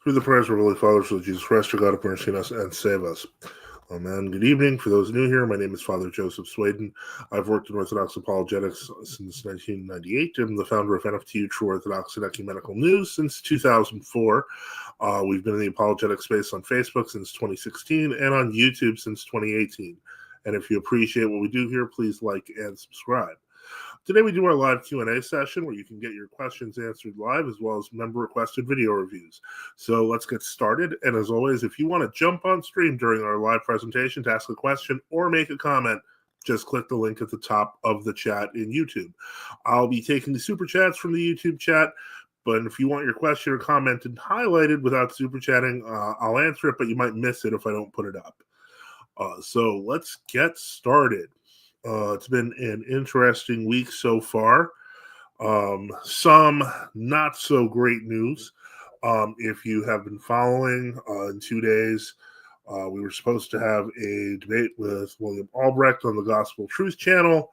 Through the prayers of Holy Fathers of Jesus Christ, your God, have mercy on us and save us. Amen. Good evening. For those new here, my name is Father Joseph Swaden. I've worked in Orthodox Apologetics since 1998. I'm the founder of NFTU True Orthodox and Ecumenical News since 2004. We've been in the apologetic space on Facebook since 2016 and on YouTube since 2018. And if you appreciate what we do here, please like and subscribe. Today we do our live Q&A session where you can get your questions answered live as well as member-requested video reviews. So let's get started. And as always, if you want to jump on stream during our live presentation to ask a question or make a comment, just click the link at the top of the chat in YouTube. I'll be taking the super chats from the YouTube chat, but if you want your question or comment highlighted without super chatting, I'll answer it, but you might miss it if I don't put it up. So let's get started. It's been an interesting week so far. Some not so great news. If you have been following, in 2 days, we were supposed to have a debate with William Albrecht on the Gospel Truth channel.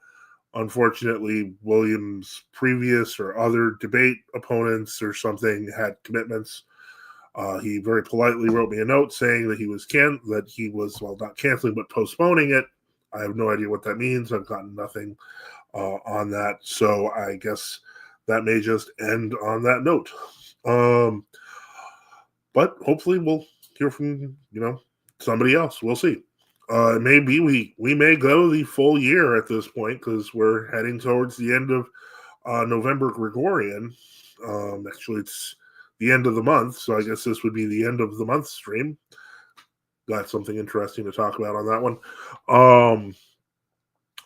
Unfortunately, William's previous or other debate opponents or something had commitments. He very politely wrote me a note saying that he was not canceling, but postponing it. I have no idea what that means. I've gotten nothing on that. So I guess that may just end on that note. But hopefully we'll hear from, somebody else. We'll see. Maybe we may go the full year at this point because we're heading towards the end of November Gregorian. Actually, it's the end of the month. So I guess this would be the end of the month stream. Got something interesting to talk about on that one.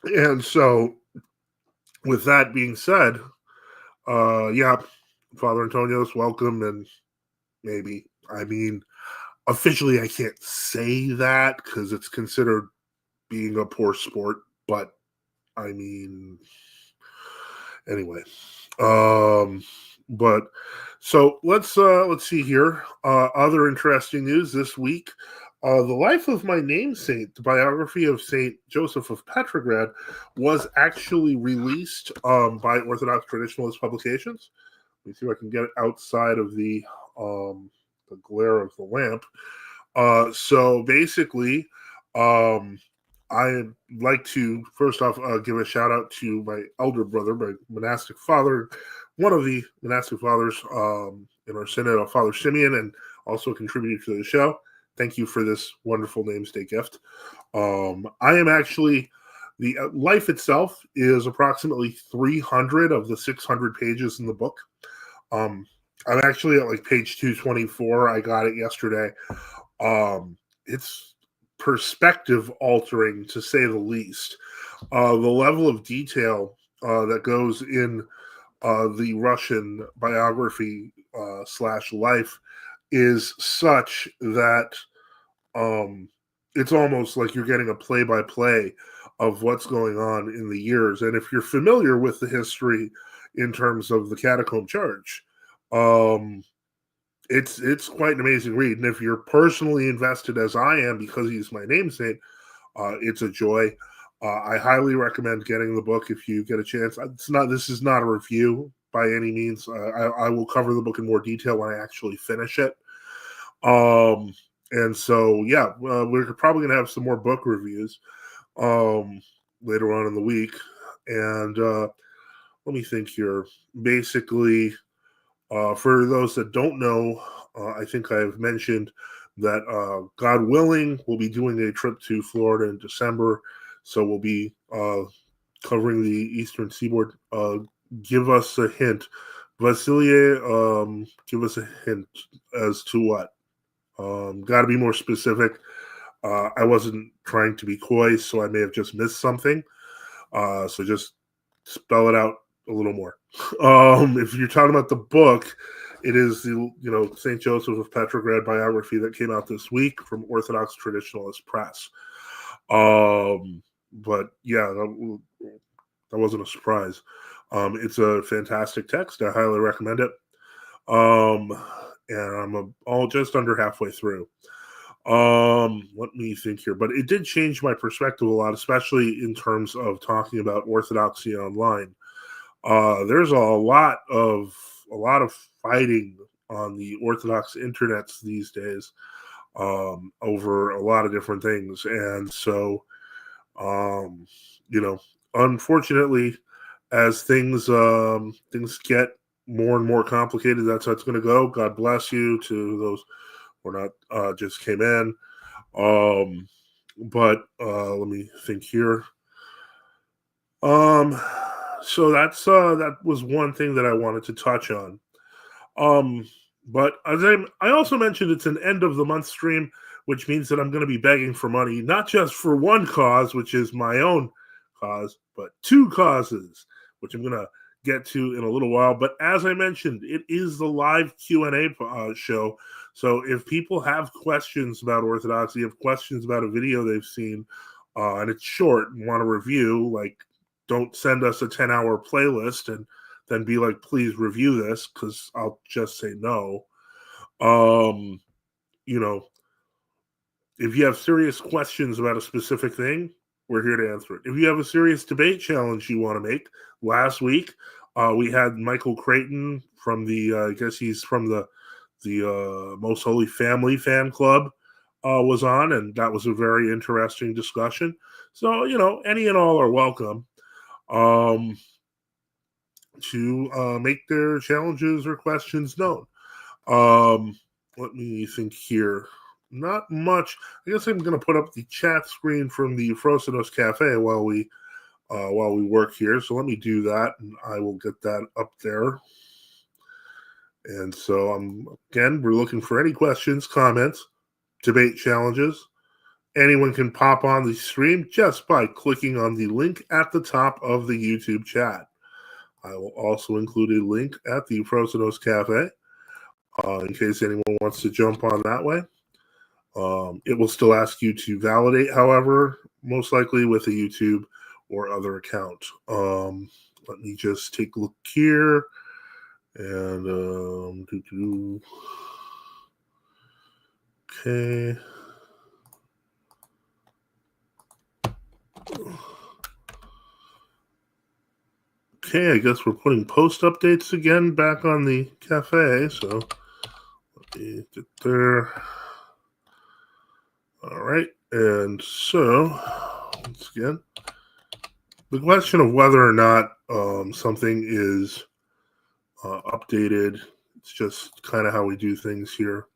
And so with that being said, Father Antonios, welcome. And officially I can't say that because it's considered being a poor sport, but anyway. But so let's see here. Other interesting news this week. The Life of My Namesake, the biography of St. Joseph of Petrograd, was actually released by Orthodox Traditionalist Publications. Let me see if I can get it outside of the glare of the lamp. So basically, I'd like to first off give a shout out to my elder brother, my monastic father, one of the monastic fathers in our synod, Father Simeon, and also contributed to the show. Thank you for this wonderful namesake gift. I am actually, the life itself is approximately 300 of the 600 pages in the book. I'm actually at page 224. I got it yesterday. It's perspective altering, to say the least. The level of detail that goes in the Russian biography / life is such that it's almost like you're getting a play-by-play of what's going on in the years. And if you're familiar with the history in terms of the Catacomb Church, it's quite an amazing read. And if you're personally invested as I am, because he's my namesake, it's a joy. I highly recommend getting the book if you get a chance. This is not a review by any means. I will cover the book in more detail when I actually finish it. And so, we're probably going to have some more book reviews later on in the week. And let me think here. Basically, for those that don't know, I think I've mentioned that God willing, we'll be doing a trip to Florida in December. So we'll be covering the Eastern Seaboard. Give us a hint. Vasilie, give us a hint as to what. Got to be more specific. I wasn't trying to be coy, so I may have just missed something. So just spell it out a little more. If you're talking about the book, it is the St. Joseph of Petrograd biography that came out this week from Orthodox Traditionalist Press. But yeah, that wasn't a surprise. It's a fantastic text. I highly recommend it. And I'm all just under halfway through. Let me think here. But it did change my perspective a lot, especially in terms of talking about orthodoxy online. There's a lot of fighting on the Orthodox internets these days over a lot of different things. And so, unfortunately, as things get more and more complicated, that's how it's going to go. God bless you to those who are not just came in. But let me think here. So that was one thing that I wanted to touch on. But as I also mentioned, it's an end of the month stream, which means that I'm going to be begging for money, not just for one cause, which is my own cause, but two causes, which I'm going to get to in a little while. But as I mentioned, it is the live Q&A show. So if people have questions about Orthodoxy, have questions about a video they've seen, and it's short and want to review, like, don't send us a 10-hour playlist and then be like, please review this, because I'll just say no. If you have serious questions about a specific thing, we're here to answer it. If you have a serious debate challenge you want to make, last week we had Michael Creighton from I guess he's from the Most Holy Family fan club, was on, and that was a very interesting discussion. So, any and all are welcome to make their challenges or questions known. Let me think here. Not much. I guess I'm going to put up the chat screen from the Fr Methodius Cafe while we work here. So let me do that, and I will get that up there. And so we're looking for any questions, comments, debate challenges. Anyone can pop on the stream just by clicking on the link at the top of the YouTube chat. I will also include a link at the Fr Methodius Cafe in case anyone wants to jump on that way. It will still ask you to validate, however, most likely with a YouTube or other account. Let me just take a look here. And okay. Okay, I guess we're putting post updates again back on the cafe. So let me get there. All right. And so, once again, the question of whether or not something is updated, it's just kind of how we do things here.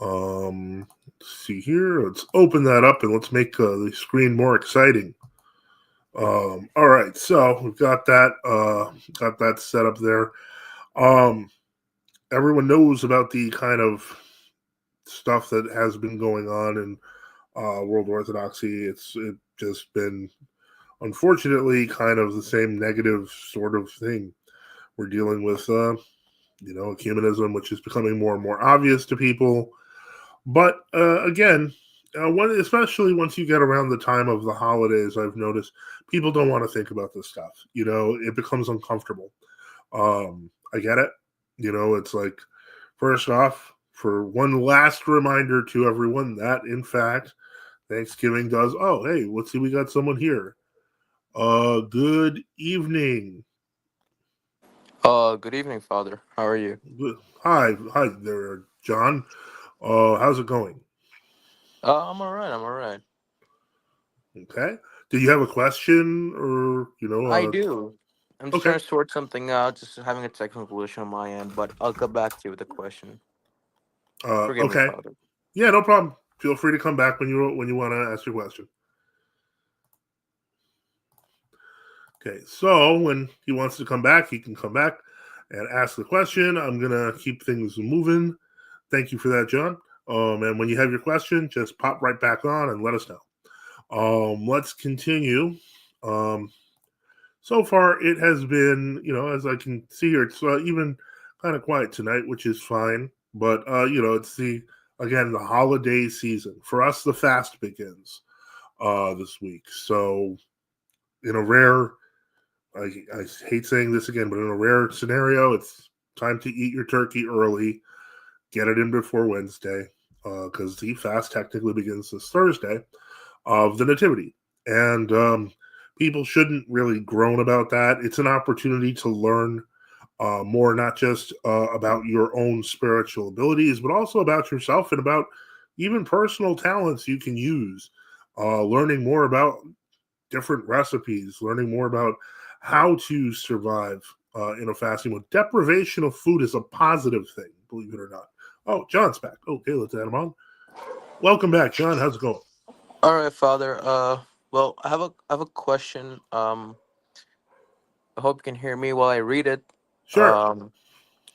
Let's see here. Let's open that up and let's make the screen more exciting. All right, so we've got that set up there. Everyone knows about the kind of stuff that has been going on in World Orthodoxy. It's just been, unfortunately, kind of the same negative sort of thing. We're dealing with, ecumenism, which is becoming more and more obvious to people. But again, especially once you get around the time of the holidays, I've noticed people don't want to think about this stuff. It becomes uncomfortable. I get it. It's like, first off, for one last reminder to everyone that, in fact, Thanksgiving does. Oh, hey, let's see, we got someone here. Good evening. Good evening, Father. How are you? Hi there, John. How's it going? I'm all right. Okay. Do you have a question, or I do. I'm just Okay. trying to sort something out, just having a technical issue on my end, but I'll get back to you with a question. Forgive me, Okay. Father. Yeah, no problem. Feel free to come back when you want to ask your question. Okay, so when he wants to come back, he can come back and ask the question. I'm gonna keep things moving. Thank you for that, John. And when you have your question, just pop right back on and let us know. Let's continue. So far, it has been, as I can see here, it's even kind of quiet tonight, which is fine. But it's the holiday season. For us, the fast begins this week. So, in a rare, I hate saying this again, but in a rare scenario, it's time to eat your turkey early, get it in before Wednesday, because the fast technically begins this Thursday of the Nativity. And people shouldn't really groan about that. It's an opportunity to learn more not just about your own spiritual abilities, but also about yourself and about even personal talents you can use. Learning more about different recipes, learning more about how to survive in a fasting mode. Deprivation of food is a positive thing, believe it or not. Oh, John's back. Okay, let's add him on. Welcome back, John. How's it going? All right, Father. Well, I have a question. I hope you can hear me while I read it. Sure.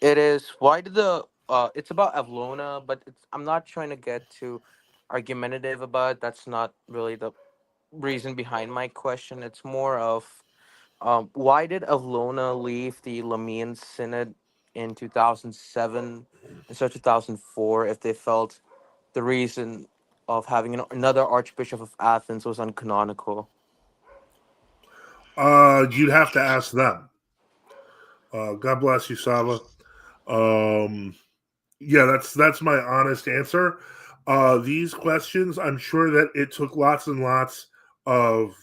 It is why did the it's about Avlona, but I'm not trying to get too argumentative about it. That's not really the reason behind my question. It's more of why did Avlona leave the Lamian Synod in 2007 instead of 2004 if they felt the reason of having another Archbishop of Athens was uncanonical? You'd have to ask them. God bless you, Sava. Um, yeah, that's my honest answer. These questions, I'm sure that it took lots and lots of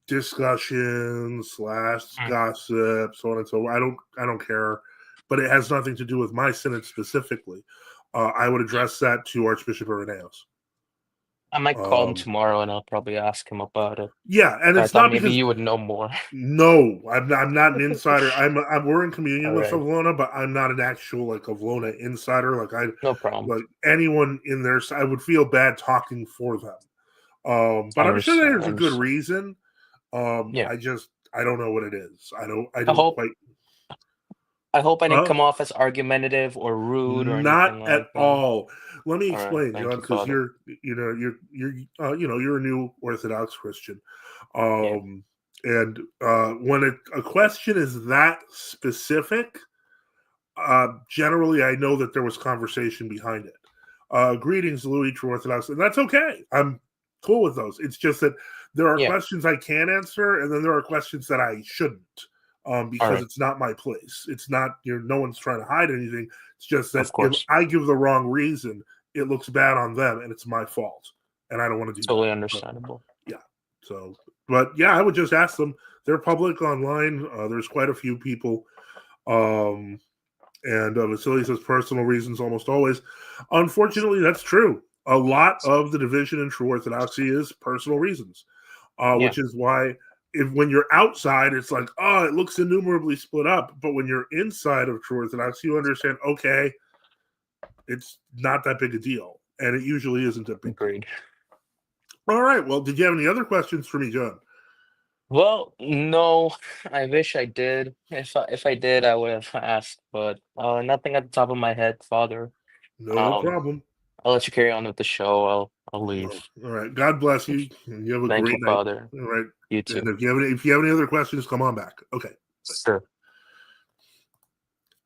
discussion / gossip, so on and so on. I don't care, but it has nothing to do with my synod specifically. I would address that to Archbishop Irenaeus. I might call him tomorrow and I'll probably ask him about it. Yeah, and But I it's thought not maybe because you would know more. no, I'm not an insider. We're in communion All with right, Avlona, but I'm not an actual like Avlona insider. no problem. Like anyone in there, I would feel bad talking for them. But I'm sure Understand. there's a good Understand. reason. Yeah. I don't know what it is. I I don't hope quite. I hope I didn't Uh, come off as argumentative or rude or Not anything at like that. all. Let me All right. explain, Thank John, you, because Father. you're a new Orthodox Christian. Yeah. And when a question is that specific, generally I know that there was conversation behind it. Greetings, Louis, true Orthodox, and that's okay. I'm cool with those. It's just that there are Yeah. questions I can answer, and then there are questions that I shouldn't, All because right. it's not my place. It's not, no one's trying to hide anything. It's just that Of if course. I give the wrong reason, it looks bad on them, and it's my fault, and I don't want to do Totally that. understandable. Yeah. So, but yeah, I would just ask them. They're public online. There's quite a few people. And Vasily says personal reasons almost always. Unfortunately, that's true. A lot of the division in true Orthodoxy is personal reasons, Yeah. which is why when you're outside, it's like, oh, it looks innumerably split up. But when you're inside of true Orthodoxy, you understand, okay, it's not that big a deal. And it usually isn't a big Agreed. deal. All right. Well, did you have any other questions for me, John? Well, no, I wish I did. If I did, I would have asked, but nothing at the top of my head, Father. No Um, problem. I'll let you carry on with the show. I'll leave. All right. God bless you. And you have a Thank great you, night. Father. All right. You And too. if you have any other questions, come on back. Okay. Sure.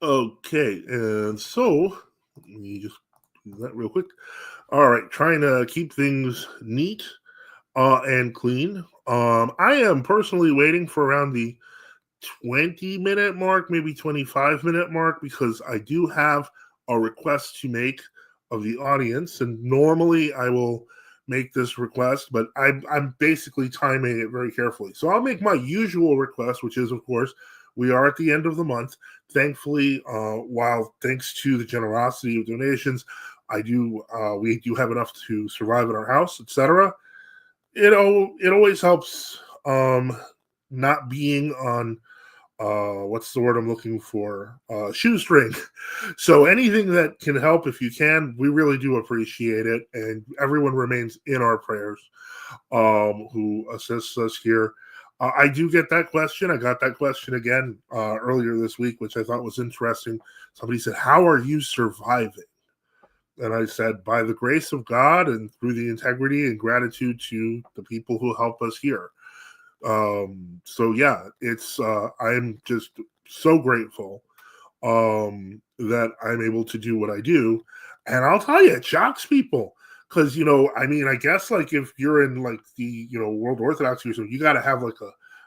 Okay. And so let me just do that real quick. All right. Trying to keep things neat and clean. I am personally waiting for around the 20-minute mark, maybe 25-minute mark, because I do have a request to make of the audience. And normally I will make this request, but I'm basically timing it very carefully. So I'll make my usual request, which is, of course, we are at the end of the month. Thankfully, while thanks to the generosity of donations, we do have enough to survive in our house, etc. It always helps not being on what's the word I'm looking for? Shoestring. So anything that can help, if you can, we really do appreciate it. And everyone remains in our prayers who assists us here. I do get that question. I got that question again earlier this week, which I thought was interesting. Somebody said, "How are you surviving?" And I said, "By the grace of God and through the integrity and gratitude to the people who help us here." So yeah, it's I'm just so grateful that I'm able to do what I do. And I'll tell you, it shocks people. Because, I mean, I guess like if you're in like the, World Orthodox or something, you got to have like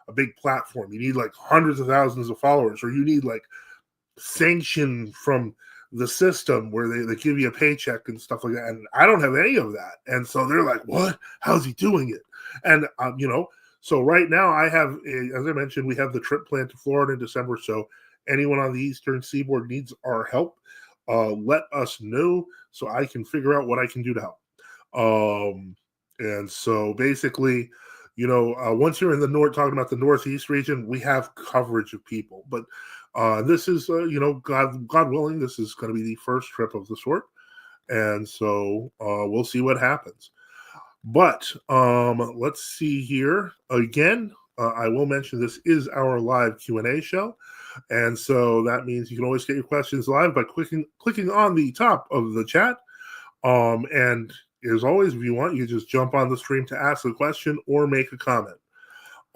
a big platform. You need like hundreds of thousands of followers, or you need like sanction from the system where they give you a paycheck and stuff like that. And I don't have any of that. And so they're like, what? How's he doing it? And, so right now I have, as I mentioned, we have the trip planned to Florida in December. So anyone on the Eastern Seaboard needs our help, let us know so I can figure out what I can do to help. And so basically, once you're in the north, talking about the Northeast region, we have coverage of people. But this is, God willing, this is going to be the first trip of the sort. And so we'll see what happens. But let's see here. Again, I will mention this is our live Q&A show. And so that means you can always get your questions live by clicking on the top of the chat. And as always, if you want, you just jump on the stream to ask a question or make a comment.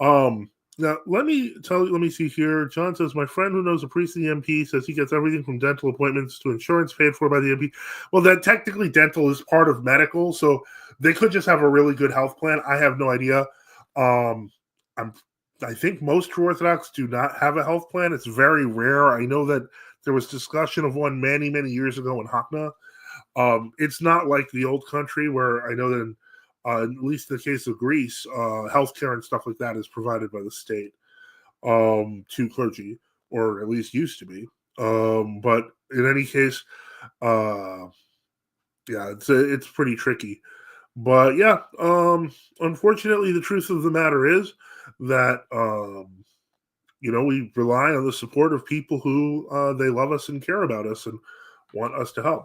Now, let me see here. John says, my friend who knows a priest in the MP says he gets everything from dental appointments to insurance paid for by the MP. Well, that technically dental is part of medical, so they could just have a really good health plan. I have no idea. I think most True Orthodox do not have a health plan. It's very rare. I know that there was discussion of one many, many years ago in Hakna. It's not like the old country where I know that at least in the case of Greece, healthcare and stuff like that is provided by the state to clergy, or at least used to be. But in any case, it's pretty tricky. But yeah, unfortunately, the truth of the matter is that we rely on the support of people who they love us and care about us and want us to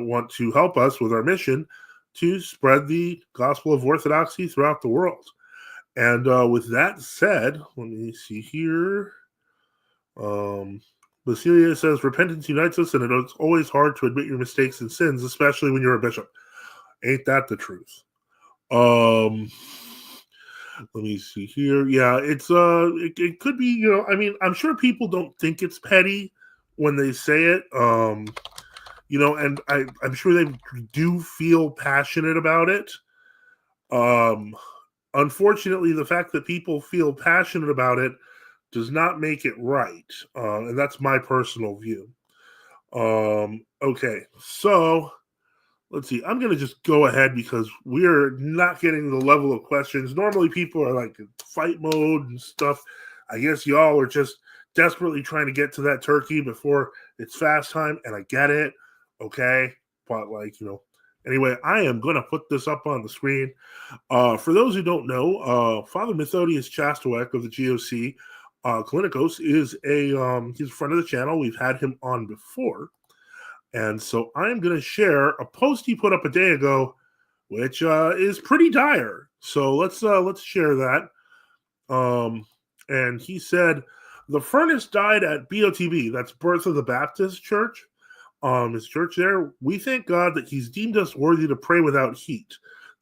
want to help us with our mission to spread the gospel of Orthodoxy throughout the world. And with that said, let me see here. Basilia says, repentance unites us, and it's always hard to admit your mistakes and sins, especially when you're a bishop. Ain't that the truth? Let me see here. Yeah, it's it could be, I'm sure people don't think it's petty when they say it. And I'm sure they do feel passionate about it. Unfortunately, the fact that people feel passionate about it does not make it right. And that's my personal view. Okay, so let's see. I'm going to just go ahead because we're not getting the level of questions. Normally, people are like in fight mode and stuff. I guess y'all are just desperately trying to get to that turkey before it's fast time, and I get it. Okay, but anyway, I am going to put this up on the screen. For those who don't know, Father Methodius Chastowek of the GOC Klinikos is he's a friend of the channel. We've had him on before. And so I'm going to share a post he put up a day ago, which is pretty dire. So let's share that. And he said, the furnace died at BOTB, that's Birth of the Baptist Church. His church there. We thank God that he's deemed us worthy to pray without heat.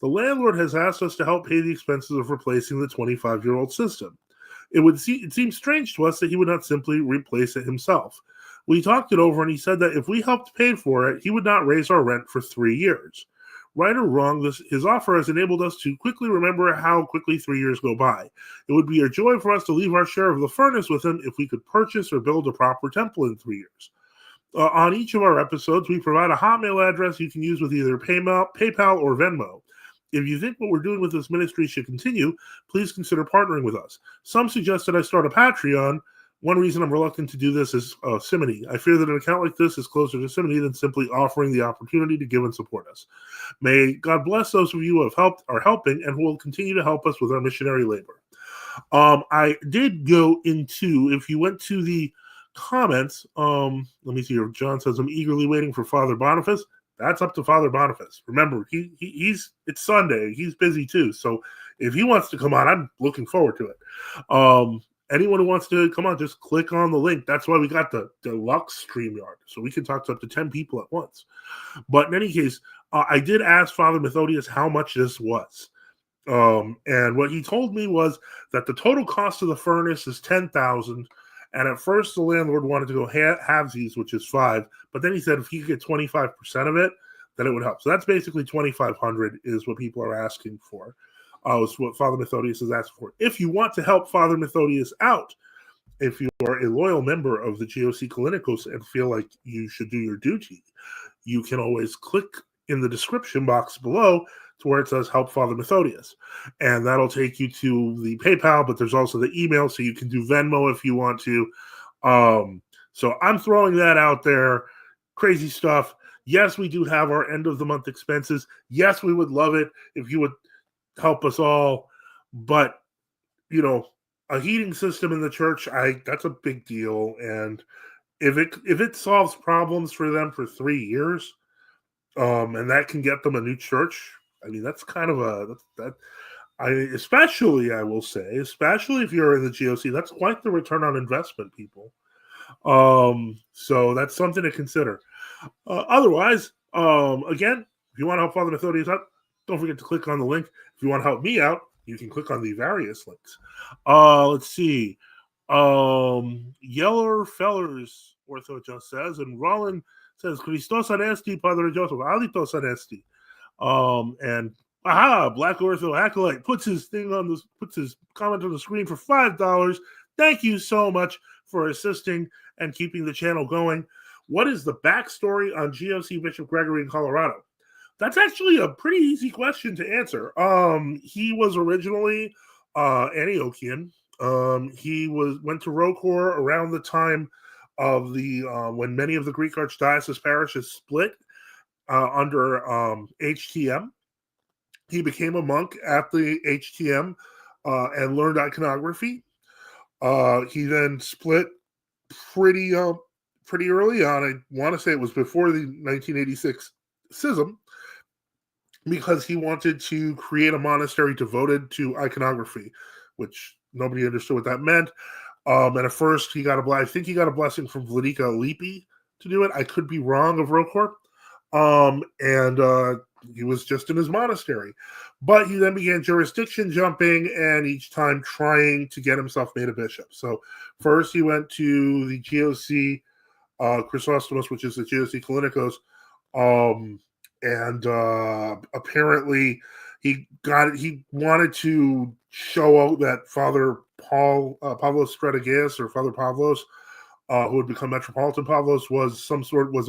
The landlord has asked us to help pay the expenses of replacing the 25-year-old system. It seems strange to us that he would not simply replace it himself. We talked it over, and he said that if we helped pay for it, he would not raise our rent for 3 years. Right or wrong, his offer has enabled us to quickly remember how quickly 3 years go by. It would be a joy for us to leave our share of the furnace with him if we could purchase or build a proper temple in 3 years. On each of our episodes, we provide a Hotmail address you can use with either PayPal or Venmo. If you think what we're doing with this ministry should continue, please consider partnering with us. Some suggest that I start a Patreon. One reason I'm reluctant to do this is Simony. I fear that an account like this is closer to Simony than simply offering the opportunity to give and support us. May God bless those of you who have helped, are helping, and who will continue to help us with our missionary labor. I did go into, if you went to the comments, let me see here. John says, I'm eagerly waiting for Father Boniface. That's up to Father Boniface. Remember, it's Sunday. He's busy too. So if he wants to come on, I'm looking forward to it. Anyone who wants to come on, just click on the link. That's why we got the deluxe StreamYard, so we can talk to up to 10 people at once. But in any case, I did ask Father Methodius how much this was. And what he told me was that the total cost of the furnace is $10,000. And at first, the landlord wanted to go halvesies, which is $5,000. But then he said if he could get 25% of it, then it would help. So that's basically $2,500 is what people are asking for. Is what Father Methodius is asking for. If you want to help Father Methodius out, if you are a loyal member of the GOC Klinikos and feel like you should do your duty, you can always click in the description box below to where it says Help Father Methodius. And that'll take you to the PayPal, but there's also the email, so you can do Venmo if you want to. So I'm throwing that out there. Crazy stuff. Yes, we do have our end of the month expenses. Yes, we would love it if you would help us all. But, a heating system in the church, that's a big deal. And if it solves problems for them for 3 years, and that can get them a new church, I mean, that's kind of especially, I will say, especially if you're in the GOC, that's quite the return on investment, people. So that's something to consider. Otherwise, again, if you want to help Father Methodius out, don't forget to click on the link. If you want to help me out, you can click on the various links. Let's see. Yeller Fellers, Ortho just says, and Roland says, Christos Anesti, Padre Joseph, Alitos Anesti. And Black Ortho Acolyte puts his comment on the screen for $5. Thank you so much for assisting and keeping the channel going. What is the backstory on GOC Bishop Gregory in Colorado? That's actually a pretty easy question to answer. He was originally Antiochian. He went to Rocor around the time of the when many of the Greek archdiocese parishes split under HTM. He became a monk at the HTM and learned iconography. He then split pretty early on. I want to say it was before the 1986 schism, because he wanted to create a monastery devoted to iconography, which nobody understood what that meant. And at first, I think he got a blessing from Vladika Lippi to do it. I could be wrong of Rocor. And he was just in his monastery. But he then began jurisdiction jumping, and each time trying to get himself made a bishop. So first he went to the GOC Chrysostomos, which is the GOC Kallinikos, and apparently he wanted to show out that Father Pavlos Strategaeus, or Father Pavlos, who would become Metropolitan Pavlos, was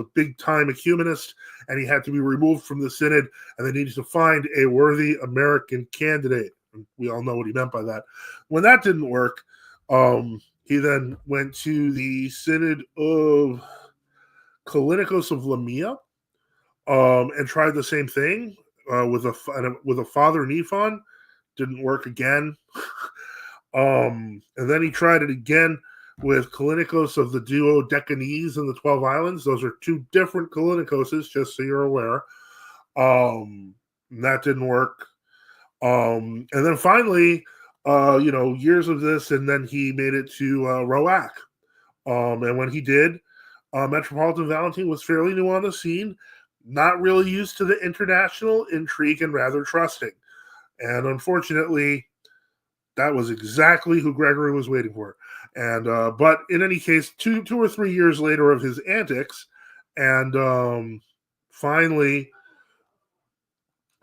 a big time ecumenist, and he had to be removed from the synod, and they needed to find a worthy American candidate. And we all know what he meant by that. When that didn't work, he then went to the synod of Kallinikos of Lamia, and tried the same thing with a Father Nephon. Didn't work again. And then he tried it again with Kallinikos of the Duodecanese and the 12 Islands. Those are two different Kallinikoses, just so you're aware. That didn't work. And then finally, years of this, and then he made it to Roac. And when he did, Metropolitan Valentine was fairly new on the scene, not really used to the international intrigue, and rather trusting. And unfortunately, that was exactly who Gregory was waiting for. And but in any case, two or 3 years later of his antics, and finally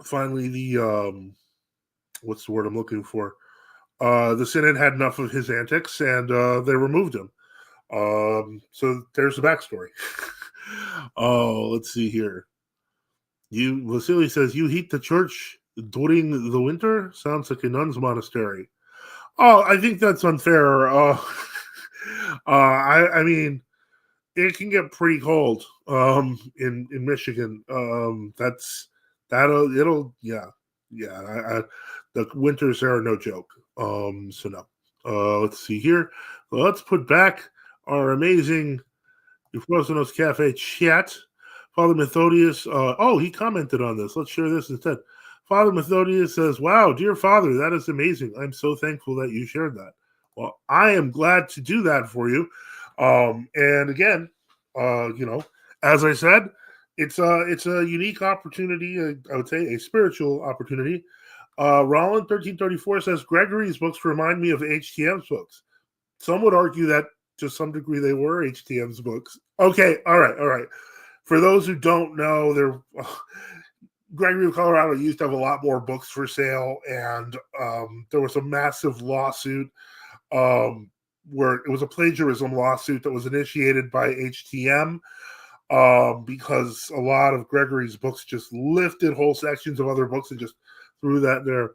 the what's the word I'm looking for? The Synod had enough of his antics, and they removed him. So there's the backstory. Let's see here. Vasily says, you heat the church during the winter? Sounds like a nun's monastery. Oh, I think that's unfair. I mean, it can get pretty cold in Michigan. The winters there are no joke. So no. Let's see here. Let's put back our amazing Frozenos Cafe chat. Father Methodius, he commented on this. Let's share this instead. Father Methodius says, wow, dear Father, that is amazing. I'm so thankful that you shared that. Well, I am glad to do that for you. And again, as I said, it's a unique opportunity. I would say a spiritual opportunity. Roland 1334 says, Gregory's books remind me of HTM's books. Some would argue that to some degree they were HTM's books. Okay, all right. For those who don't know, Gregory of Colorado used to have a lot more books for sale, and there was a massive lawsuit where it was a plagiarism lawsuit that was initiated by HTM because a lot of Gregory's books just lifted whole sections of other books and just threw that there.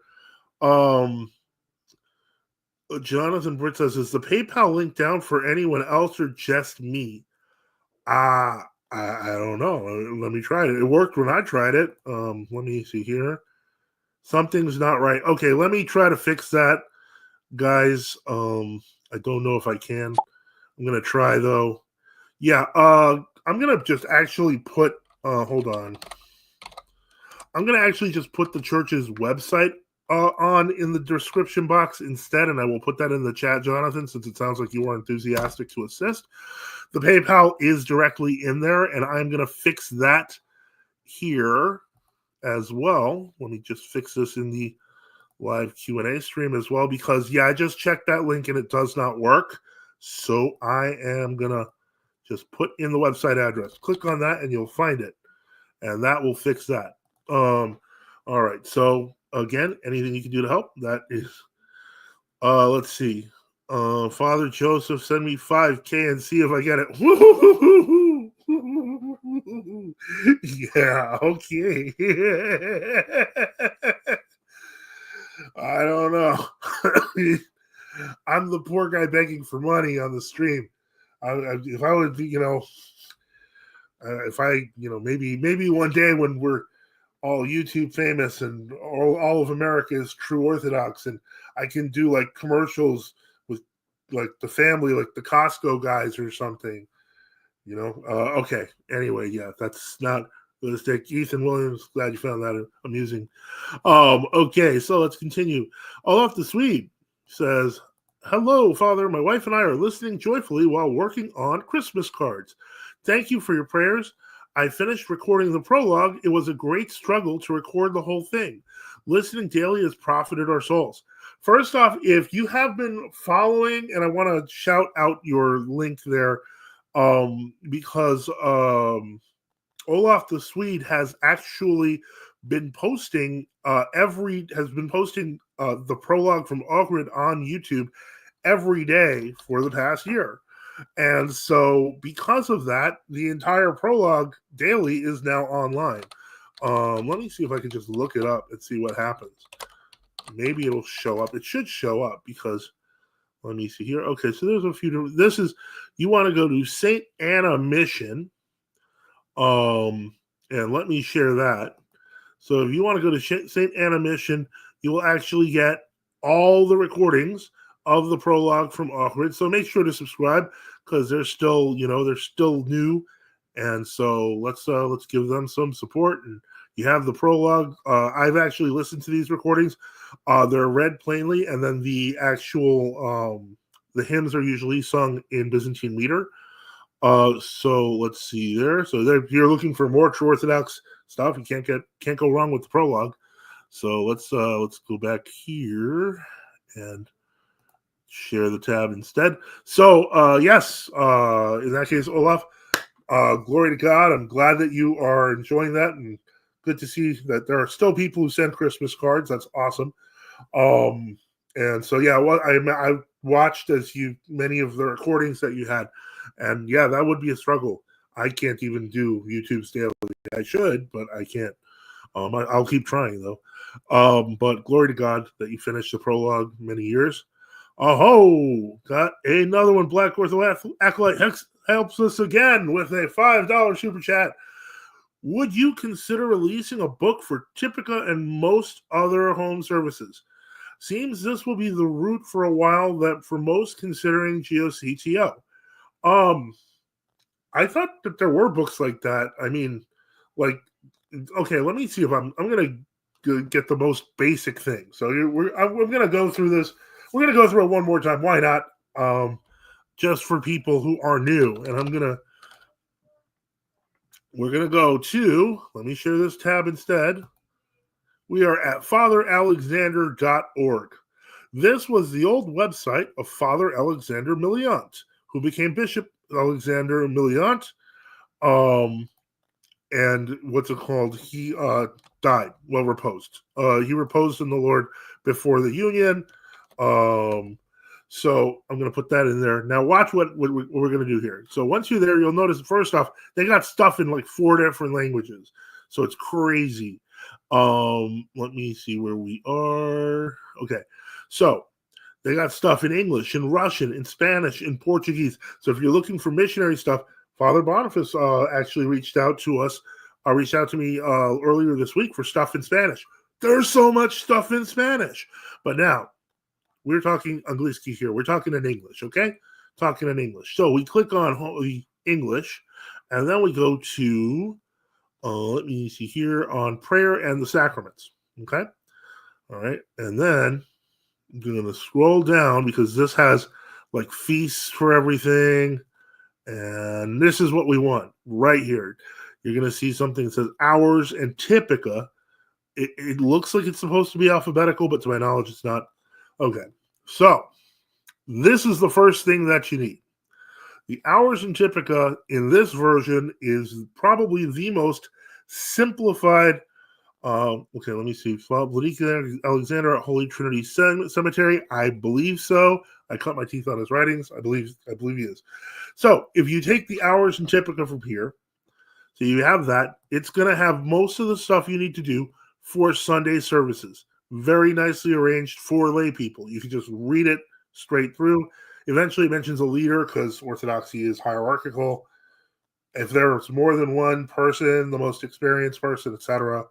Jonathan Britt says, is the PayPal link down for anyone else or just me? I don't know. Let me try it. It worked when I tried it. Let me see here. Something's not right. Okay, let me try to fix that, guys. I don't know if I can. I'm gonna try though. Yeah, I'm gonna just actually put hold on. I'm gonna actually just put the church's website on in the description box instead, and I will put that in the chat, Jonathan, since it sounds like you are enthusiastic to assist. The PayPal is directly in there, and I'm gonna fix that here as well. Let me just fix this in the live Q&A stream as well, because I just checked that link and it does not work. So I am gonna just put in the website address. Click on that and you'll find it, and that will fix that. All right. So again, anything you can do to help, that is. Let's see. Father Joseph, send me 5K and see if I get it. Yeah. Okay. I don't know. I'm the poor guy begging for money on the stream. If I would be, if I, maybe one day when we're all YouTube famous and all of America is true Orthodox, and I can do like commercials with like the family, like the Costco guys or something, okay. Anyway, that's not realistic. Ethan Williams, glad you found that amusing. Okay, so let's continue. Olaf the Swede says, hello, Father. My wife and I are listening joyfully while working on Christmas cards. Thank you for your prayers. I finished recording the prologue. It was a great struggle to record the whole thing. Listening daily has profited our souls. First off, if you have been following, and I want to shout out your link there, because Olaf the Swede has actually been posting the prologue from Ogrid on YouTube every day for the past year. And so because of that, the entire prologue daily is now online. Let me see if I can just look it up and see what happens. Maybe it'll show up. It should show up because, let me see here. Okay, so there's a few different, you want to go to St. Anna Mission. And let me share that. So if you want to go to St. Anna Mission, you will actually get all the recordings of the prologue from Awkward. So make sure to subscribe because they're still new. And so let's give them some support. And you have the prologue. I've actually listened to these recordings. They're read plainly, and then the actual the hymns are usually sung in Byzantine meter. So let's see there. So if you're looking for more true Orthodox stuff, you can't go wrong with the prologue. So let's go back here and share the tab instead. So yes, in that case, Olaf, glory to God. I'm glad that you are enjoying that, and good to see that there are still people who send Christmas cards. That's awesome. And so I watched many of the recordings that you had, and that would be a struggle. I can't even do YouTube's daily. I should, but I can't. I'll keep trying though. But glory to God that you finished the prologue many years. Oh, got another one. Black Ortho Acolyte helps us again with a $5 super chat. Would you consider releasing a book for Typica and most other home services? Seems this will be the route for a while that for most considering GOCTO. I thought that there were books like that. I mean, okay, let me see if I'm going to get the most basic thing. So I'm going to go through this. We're going to go through it one more time. Why not? Just for people who are new. And we're going to go to, let me share this tab instead. We are at fatheralexander.org. This was the old website of Father Alexander Milliant, who became Bishop Alexander Milliant. And what's it called? He died. Well, reposed. He reposed in the Lord before the union. So I'm going to put that in there. Now watch what we're going to do here. So once you're there, you'll notice, first off, they got stuff in like 4 different languages. So it's crazy. Let me see where we are. Okay. So They got stuff in English, in Russian, in Spanish, in Portuguese. So if you're looking for missionary stuff, Father Boniface actually reached out to me earlier this week for stuff in Spanish. There's so much stuff in Spanish. But now, we're talking Angliski here. We're talking in English, okay? Talking in English. So we click on English, and then we go to, let me see here, on prayer and the sacraments, okay? All right, and then I'm going to scroll down because this has like feasts for everything, and this is what we want right here. You're going to see something that says hours and Typica. It looks like it's supposed to be alphabetical, but to my knowledge, it's not. Okay, so this is the first thing that you need. The hours and Typica in this version is probably the most simplified. Okay, let me see. Alexander at Holy Trinity Cemetery. I believe so. I cut my teeth on his writings. I believe he is. So if you take the hours and Typica from here, so you have that, it's going to have most of the stuff you need to do for Sunday services. Very nicely arranged for lay people. You can just read it straight through. Eventually it mentions a leader because Orthodoxy is hierarchical. If there's more than one person, the most experienced person, etc.,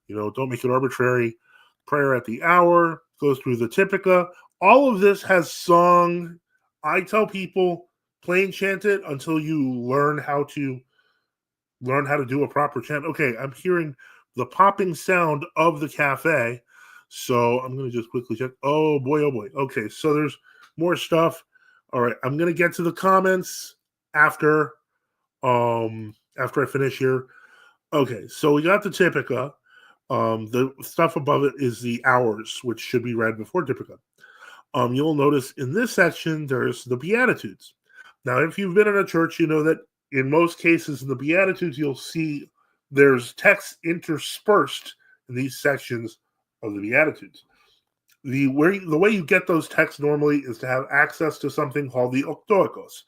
don't make it arbitrary. Prayer at the hour goes through the Typica. All of this has song. I tell people plain chant it until you learn how to do a proper chant. Okay, I'm hearing the popping sound of the cafe, so I'm going to just quickly check. Oh boy. Okay, so there's more stuff. All right, I'm going to get to the comments after I finish here. Okay, so we got the Typica. The stuff above it is the hours, which should be read before Typica. You'll notice in this section, there's the Beatitudes. Now, if you've been in a church, you know that in most cases in the Beatitudes, you'll see there's text interspersed in these sections of the Beatitudes. The way you get those texts normally is to have access to something called the Octoicos.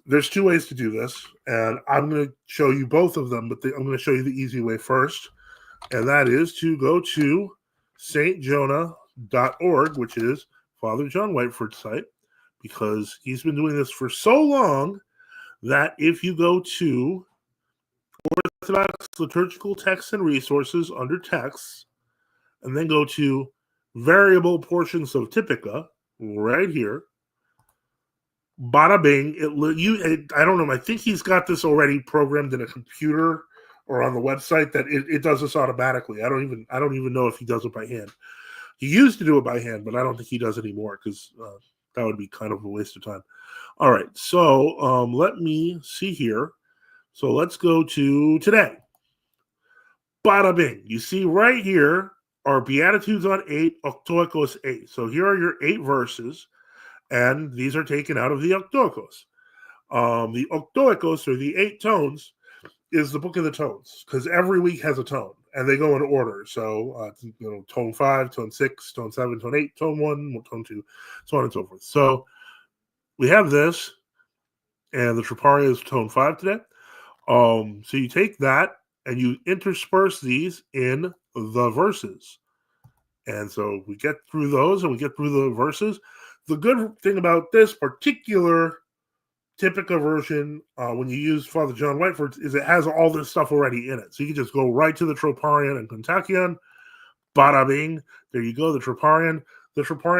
There's two ways to do this, and I'm going to show you both of them, but I'm going to show you the easy way first, and that is to go to stjonah.org, which is Father John Whiteford's site, because he's been doing this for so long that if you go to Orthodox Liturgical Texts and Resources under Texts, and then go to Variable Portions of Typica, right here, bada bing, I don't know, I think he's got this already programmed in a computer or on the website that it does this automatically. I don't even know if he does it by hand. He used to do it by hand, but I don't think he does anymore because that would be kind of a waste of time. All right, so let me see here. So let's go to today. Bada bing. You see right here are Beatitudes on 8, Octoicos 8. So here are your 8 verses, and these are taken out of the Octoicos. The Octoicos, or the 8 tones, is the book of the tones, because every week has a tone, and they go in order. So, tone 5, tone 6, tone 7, tone 8, tone 1, tone 2, so on and so forth. So we have this, and the Troparia is tone 5 today. So you take that, and you intersperse these in the verses. And so we get through those, and we get through the verses. The good thing about this particular Typica version, when you use Father John Whiteford, is it has all this stuff already in it. So you can just go right to the Troparion and Kontakion. Bada bing. There you go, the Troparion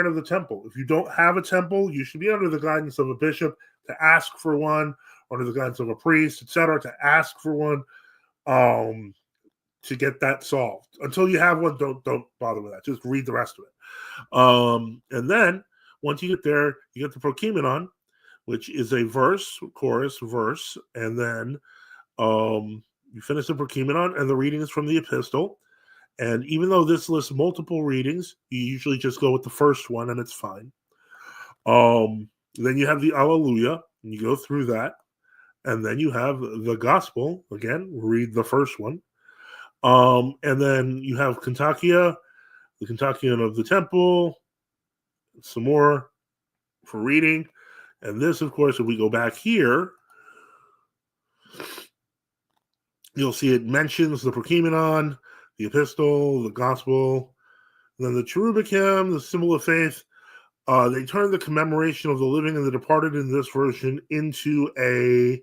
of the temple. If you don't have a temple, you should be under the guidance of a bishop to ask for one, under the guidance of a priest, etc., to ask for one, to get that solved. Until you have one, don't bother with that. Just read the rest of it. And then once you get there, you get the Prokimenon, which is a verse, chorus, verse, and then you finish the Prokimenon, and the reading is from the epistle. And even though this lists multiple readings, you usually just go with the first one, and it's fine. Then you have the Alleluia, and you go through that. And then you have the Gospel. Again, read the first one. And then you have Kontakia, the Kontakion of the temple, some more for reading. And this, of course, if we go back here, you'll see it mentions the Prokimenon, the epistle, the gospel, And then the Cherubicam, the symbol of faith, they turned the commemoration of the living and the departed in this version into a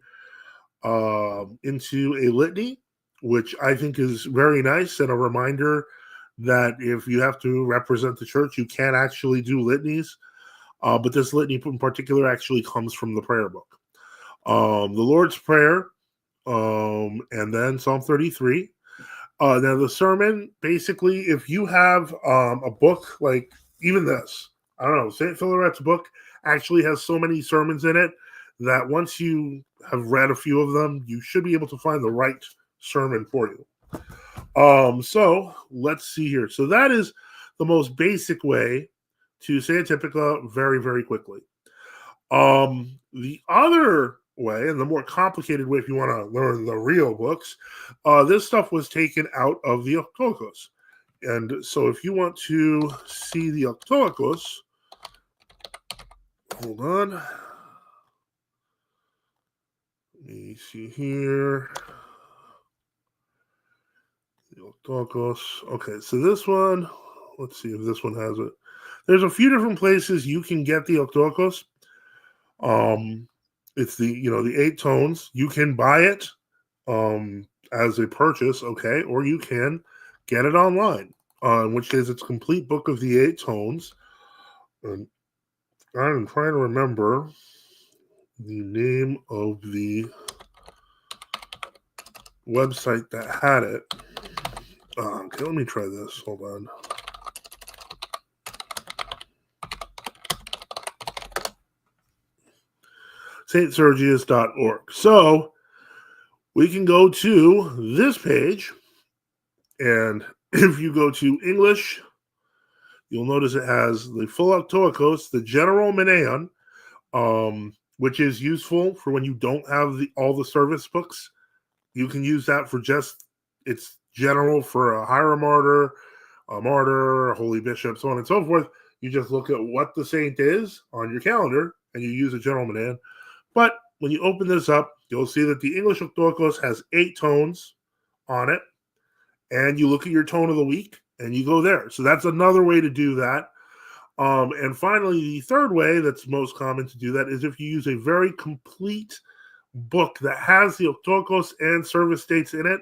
litany, which I think is very nice and a reminder that if you have to represent the church, you can actually do litanies. But this litany in particular actually comes from the prayer book. The Lord's Prayer, and then Psalm 33. Now the sermon, basically, if you have a book like even this, I don't know, St. Philaret's book actually has so many sermons in it that once you have read a few of them, you should be able to find the right sermon for you. So let's see here. So that is the most basic way to say a Typica very, very quickly. The other way, and the more complicated way if you want to learn the real books, this stuff was taken out of the Octoacos. And so if you want to see the Octoacos, hold on. Let me see here. The Octoacos. Okay, so this one, let's see if this one has it. There's a few different places you can get the Octoacos. It's the 8 tones. You can buy it as a purchase, okay, or you can get it online, in which case it's a complete book of the 8 tones. And I'm trying to remember the name of the website that had it. Okay, let me try this. Hold on. stsergius.org. So we can go to this page, and if you go to English, you'll notice it has the full Octoacos, the general Meneon, which is useful for when you don't have all the service books. You can use that for it's general for a hieromartyr, a martyr, a holy bishop, so on and so forth. You just look at what the saint is on your calendar, and you use a general Meneon. But when you open this up, you'll see that the English Octoacos has 8 tones on it, and you look at your tone of the week, and you go there. So that's another way to do that. And finally, the third way that's most common to do that is if you use a very complete book that has the Octoacos and service dates in it.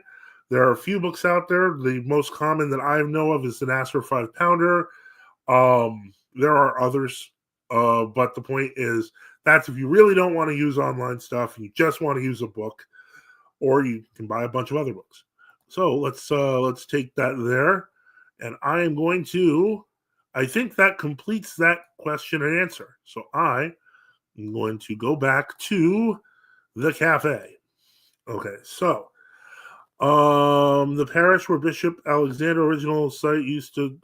There are a few books out there. The most common that I know of is the Nasser 5-pounder. There are others, but the point is that's if you really don't want to use online stuff and you just want to use a book, or you can buy a bunch of other books. So let's take that there, and I am going to. I think that completes that question and answer. So I am going to go back to the cafe. Okay, so the parish where Bishop Alexander original site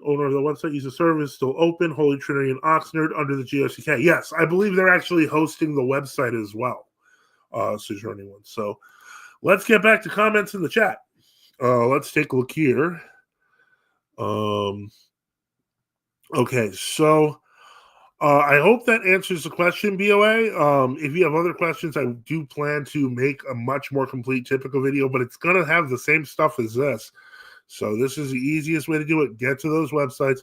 owner of the website used to serve is still open. Holy Trinity in Oxnard under the GOCK. Yes, I believe they're actually hosting the website as well. Sojourning one. So let's get back to comments in the chat. Let's take a look here. Okay, so I hope that answers the question, BOA. If you have other questions, I do plan to make a much more complete Typica video, but it's going to have the same stuff as this. So this is the easiest way to do it. Get to those websites.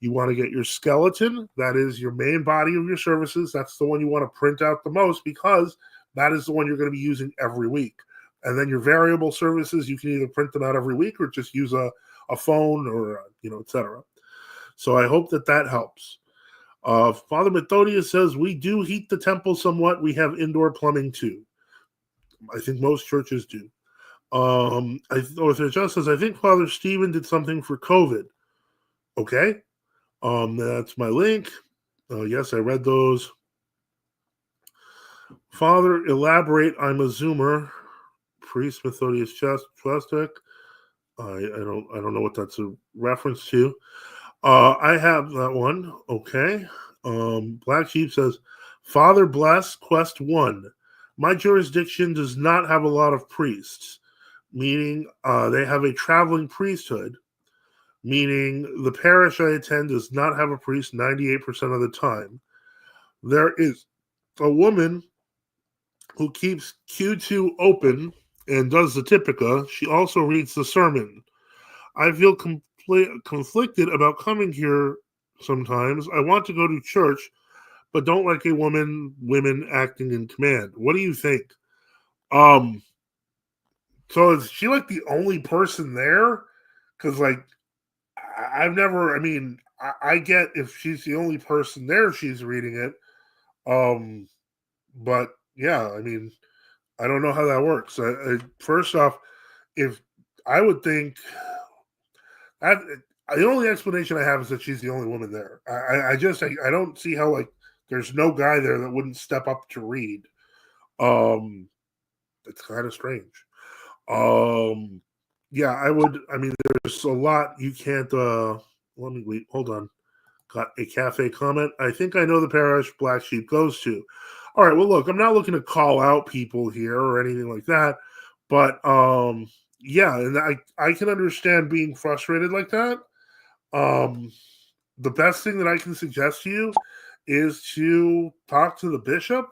You want to get your skeleton. That is your main body of your services. That's the one you want to print out the most because that is the one you're going to be using every week. And then your variable services, you can either print them out every week or just use a phone or, etc. So I hope that helps. Fr Methodius says, we do heat the temple somewhat. We have indoor plumbing too. I think most churches do. Orthodox says, I think Father Stephen did something for COVID. Okay. That's my link. Yes, I read those. Father, elaborate. I'm a Zoomer. Priest Methodius Chestek. I don't know what that's a reference to. I have that one. Okay. Black Sheep says, Father bless, quest 1. My jurisdiction does not have a lot of priests, meaning they have a traveling priesthood, meaning the parish I attend does not have a priest 98% of the time. There is a woman who keeps Q2 open and does the Typica. She also reads the sermon. I feel conflicted about coming here sometimes. I want to go to church, but don't like women acting in command. What do you think? So is she like the only person there? Because like I've never. I mean, I get if she's the only person there, she's reading it. But yeah, I mean, I don't know how that works. First off, if I would think that the only explanation I have is that she's the only woman there. I don't see how like there's no guy there that wouldn't step up to read. It's kind of strange. Yeah, I would. I mean, there's a lot you can't. Let me wait. Hold on. Got a cafe comment. I think I know the parish Black Sheep goes to. All right. Well, look, I'm not looking to call out people here or anything like that, but yeah, and I can understand being frustrated like that. The best thing that I can suggest to you is to talk to the bishop,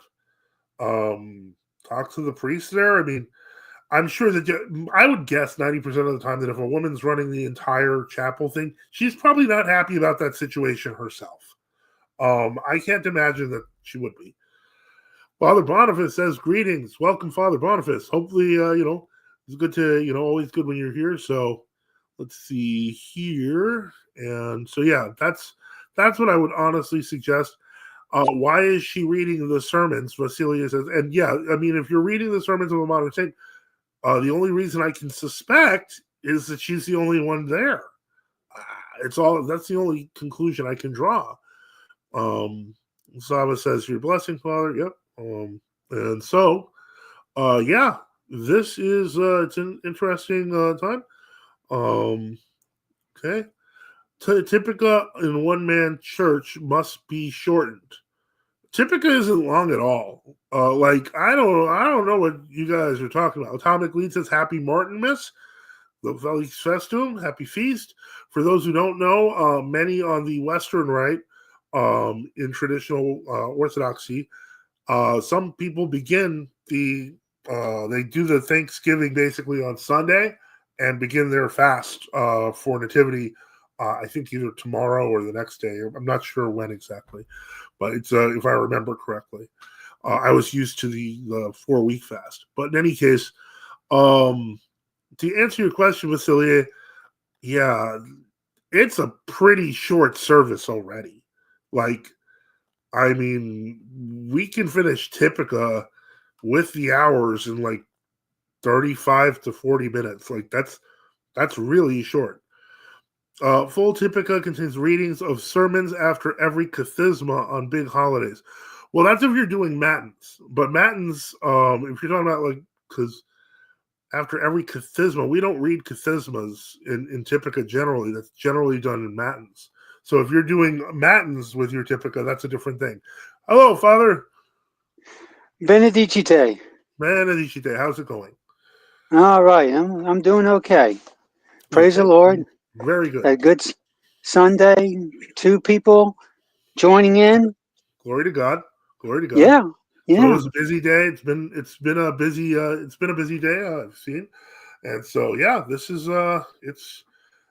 talk to the priest there. I mean, I'm sure that I would guess 90% of the time that if a woman's running the entire chapel thing, she's probably not happy about that situation herself. I can't imagine that she would be. Father Boniface says, greetings. Welcome, Father Boniface. Hopefully, it's good to, always good when you're here. So let's see here. And so, yeah, that's what I would honestly suggest. Why is she reading the sermons? Vasilia says, and yeah, I mean, if you're reading the sermons of a modern saint, the only reason I can suspect is that she's the only one there. That's the only conclusion I can draw. Saba says, your blessing, Father. Yep. And so, yeah, this is, it's an interesting time. Okay. Typica in one-man church must be shortened. Typica isn't long at all. I don't know what you guys are talking about. Atomic Lead says, happy Martinmas. Felix Festum, happy feast. For those who don't know, many on the Western Rite, in traditional Orthodoxy, some people begin they do the Thanksgiving basically on Sunday and begin their fast for Nativity. I think either tomorrow or the next day. I'm not sure when exactly, but it's if I remember correctly. I was used to the 4-week fast, but in any case, to answer your question, Vasilia, yeah, it's a pretty short service already. Like, I mean, we can finish Typica with the hours in like 35 to 40 minutes. Like that's really short. Full Typica contains readings of sermons after every kathisma on big holidays. Well, that's if you're doing matins. But matins, if you're talking about because after every kathisma, we don't read kathismas in Typica generally. That's generally done in matins. So if you're doing matins with your Typica, that's a different thing. Hello, Father. Benedicite. Benedicite, how's it going? All right, I'm doing okay. Praise the Lord. Very good. A good Sunday. 2 people joining in. Glory to God. Glory to God. Yeah. So it was a busy day. It's been a busy day. I've seen, and so yeah, this is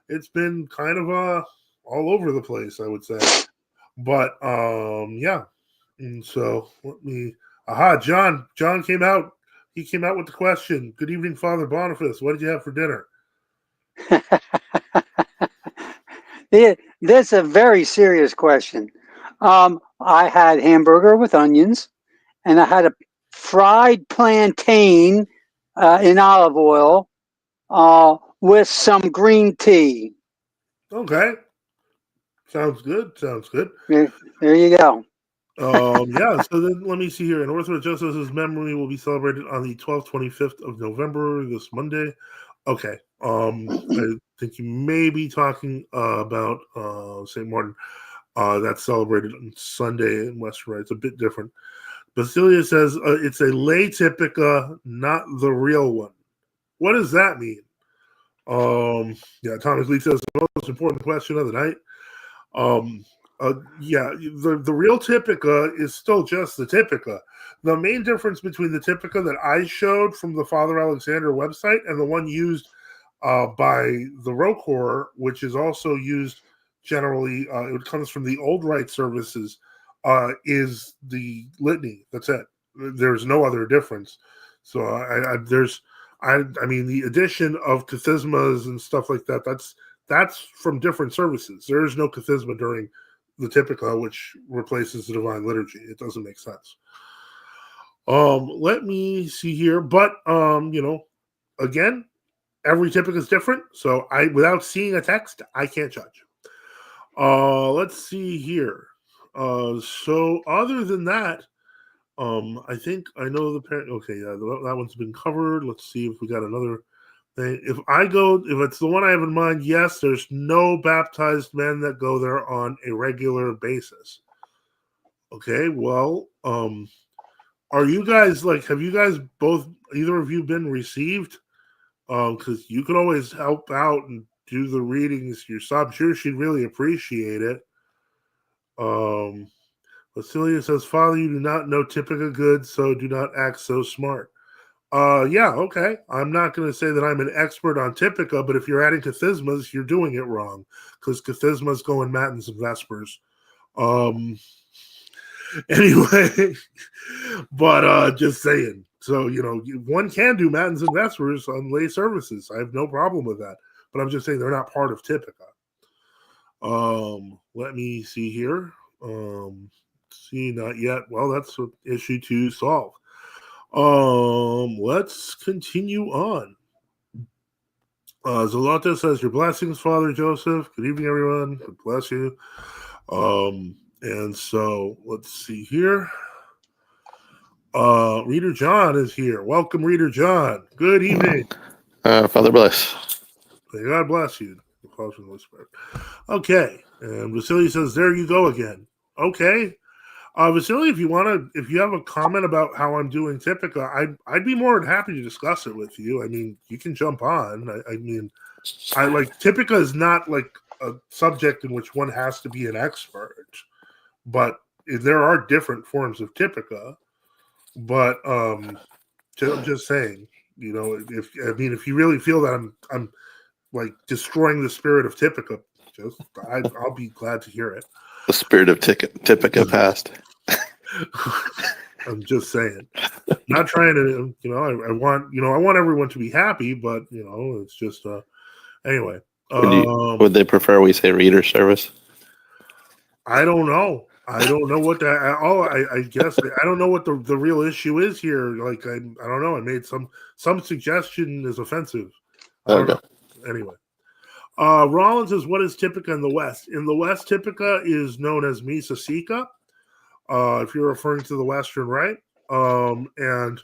it's been kind of all over the place, I would say. But yeah, and so let me. John came out. He came out with the question. Good evening, Father Boniface. What did you have for dinner? That's a very serious question. I had hamburger with onions, and I had a fried plantain in olive oil with some green tea. Okay. Sounds good. There you go. Yeah, so then let me see here. In Orthodox Joseph's memory will be celebrated on the 12th, 25th of November, this Monday. Okay. I think you may be talking about St. Martin. That's celebrated on Sunday in Western Rite. It's a bit different. Basilia says it's a lay Typica, not the real one. What does that mean? Yeah, Thomas Lee says the most important question of the night. Yeah, the real Typica is still just the Typica. The main difference between the Typica that I showed from the Father Alexander website and the one used by the Rokor, which is also used generally. It comes from the old rite services. Is the litany? That's it. There's no other difference. So I mean, the addition of kathismas and stuff like that. That's from different services. There is no kathisma during the Typica, which replaces the Divine Liturgy. It doesn't make sense. Let me see here, but again, every Typica is different. So without seeing a text, I can't judge. Let's see here. So other than that, I think I know the parent. Okay, yeah, that one's been covered. Let's see if we got another thing. If it's the one I have in mind, yes, there's no baptized men that go there on a regular basis. Okay, well, are you guys have you guys either of you been received? Because you could always help out and do the readings yourself. I'm sure she'd really appreciate it. Vasilia says, Father, you do not know Typica good, so do not act so smart. Yeah, okay. I'm not going to say that I'm an expert on Typica, but if you're adding kathismas, you're doing it wrong, because kathismas go in Matins and Vespers. Anyway, but just saying. So, one can do Matins and Vespers on lay services. I have no problem with that. But I'm just saying they're not part of Typica. Let me see here. See, not yet. Well, that's an issue to solve. Let's continue on. Zolota says, your blessings, Father Joseph. Good evening, everyone. God bless you. And so let's see here. Reader John is here. Welcome, Reader John. Good evening. Father bless. May God bless you. Okay. And Vasily says, there you go again. Okay. Vasily, if you have a comment about how I'm doing Typica, I'd be more than happy to discuss it with you. I mean, you can jump on. I mean, Typica is not like a subject in which one has to be an expert, but there are different forms of Typica. But I'm just saying, if you really feel that I'm like destroying the spirit of Typica, I'll be glad to hear it. The spirit of Typica passed. I'm just saying. Not trying to, I want everyone to be happy, but it's just anyway. Would they prefer we say reader service? I don't know. I don't know what I guess I don't know what the real issue is here. Like I don't know. I made some suggestion is offensive. I don't know. Anyway. Rollins says, what is Typica in the West? In the West, Typica is known as Missa Sica, if you're referring to the Western Rite. And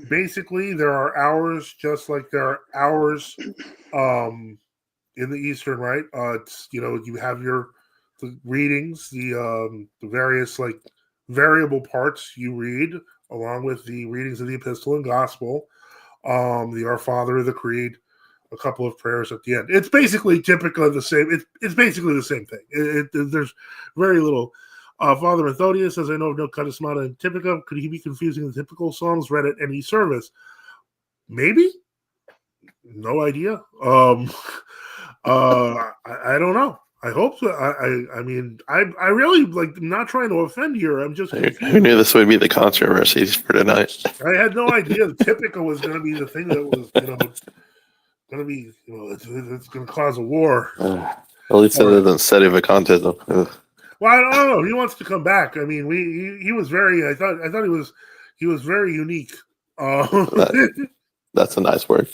basically, there are hours just like there are hours in the Eastern Rite. It's you have the readings, the various like variable parts you read, along with the readings of the Epistle and Gospel, the Our Father, the Creed, a couple of prayers at the end. It's basically Typica the same. It's basically the same thing. There's very little. Father Methodius says, I know of no kathismata in Typica. Could he be confusing the typical psalms read at any service? Maybe. No idea. I don't know. I hope so. I mean, I really I'm not trying to offend here. I'm just confused. Who knew this would be the controversies for tonight? I had no idea Typica was going to be the thing that was going to be it's going to cause a war. At least it doesn't set of a contism. Well, I don't know. He wants to come back. I mean, he was very. I thought he was very unique. That's a nice word.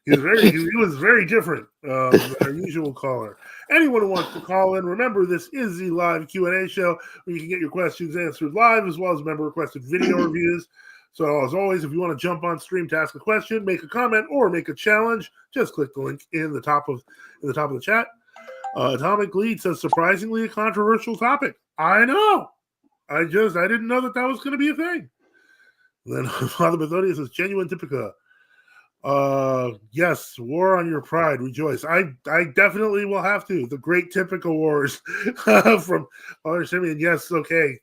He was very different than our usual caller. Anyone who wants to call in, remember this is the live Q&A show where you can get your questions answered live as well as member requested video reviews. So as always, if you want to jump on stream to ask a question, make a comment, or make a challenge, just click the link in the top of the chat. Atomic Lead says, surprisingly a controversial topic. I know. I didn't know that was going to be a thing. Then Father Methodius says, genuine Typica. Yes, war on your pride, rejoice. I definitely will have to. The great Typica wars from Father Simeon. Yes, okay.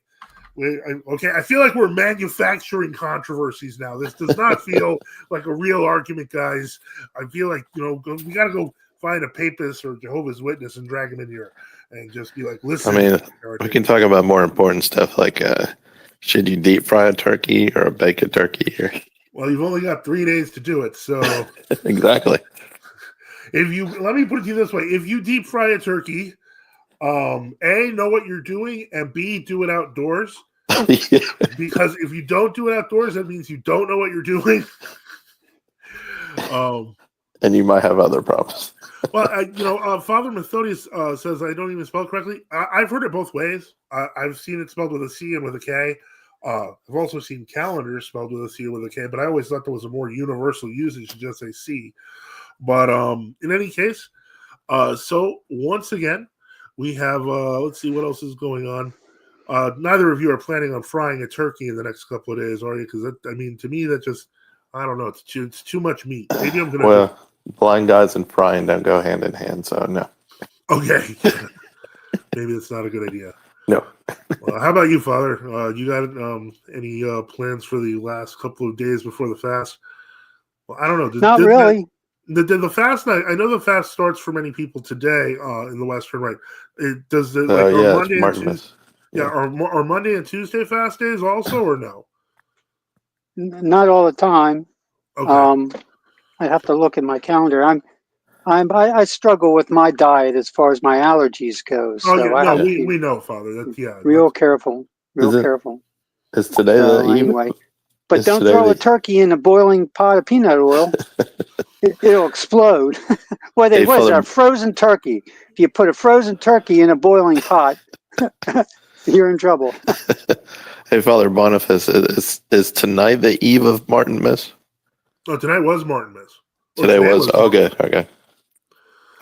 Okay, I feel like we're manufacturing controversies now. This does not feel like a real argument, guys. I feel like, we got to go find a papist or Jehovah's Witness and drag him in here and just be like, listen. I mean, we can talk about more important stuff like should you deep fry a turkey or bake a turkey? Well, you've only got 3 days to do it, so Exactly. Let me put it to you this way: if you deep fry a turkey, A, know what you're doing, and B, do it outdoors. Yeah. Because if you don't do it outdoors, that means you don't know what you're doing. And you might have other problems. Well, Fr Methodius says I don't even spell it correctly. I've heard it both ways. I've seen it spelled with a C and with a K. I've also seen calendars spelled with a C and with a K, but I always thought there was a more universal usage to just say C. But in any case, so once again, we have, let's see what else is going on. Neither of you are planning on frying a turkey in the next couple of days, are you? Because, to me, that just, I don't know, it's too much meat. Maybe I'm going to... Well, blind guys and frying don't go hand in hand, so no. Okay. Maybe it's not a good idea. No. Well, how about you, Father? You got any plans for the last couple of days before the fast? Well, I don't know. Not really. The fast, I know the fast starts for many people today in the Western Rite. Monday and Tuesday? Are Monday and Tuesday fast days also, or no? Not all the time. Okay. I have to look at my calendar. I struggle with my diet as far as my allergies go. So we know, Father. Real careful. Careful. Is today the eve? Anyway, but don't throw a turkey in a boiling pot of peanut oil. It'll explode. What is it? A frozen turkey. If you put a frozen turkey in a boiling pot, you're in trouble. Hey, Father Boniface, is tonight the eve of Martin Miss? Oh, tonight was Martin Miss. Today was. Okay.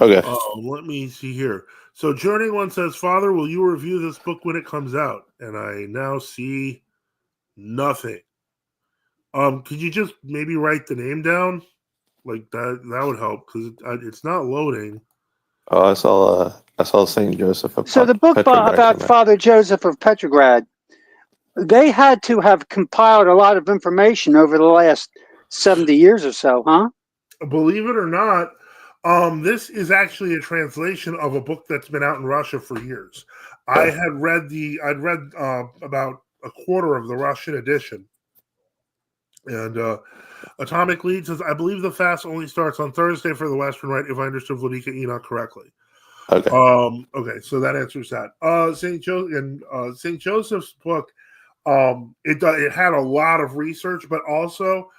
Let me see here. So Journey One says, Father, will you review this book when it comes out? And I now see nothing. Could you just maybe write the name down? Like that would help, because it's not loading. Oh, I saw St. Joseph of So the book about Father Joseph of Petrograd, they had to have compiled a lot of information over the last 70 years or so, huh? Believe it or not, this is actually a translation of a book that's been out in Russia for years. I'd read about a quarter of the Russian edition. And Atomic Lead says, I believe the fast only starts on Thursday for the Western Rite, if I understood Vladika Enoch correctly. Okay. Okay, so that answers that. St. Joseph's book, it had a lot of research, but also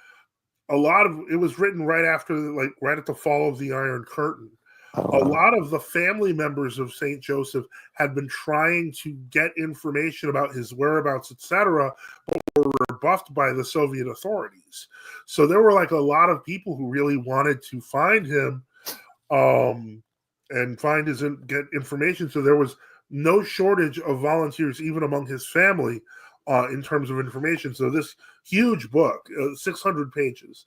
it was written right at the fall of the Iron Curtain. A lot of the family members of St. Joseph had been trying to get information about his whereabouts, etc., but were rebuffed by the Soviet authorities. So there were a lot of people who really wanted to find him and get information. So there was no shortage of volunteers, even among his family, in terms of information. So this huge book, 600 pages,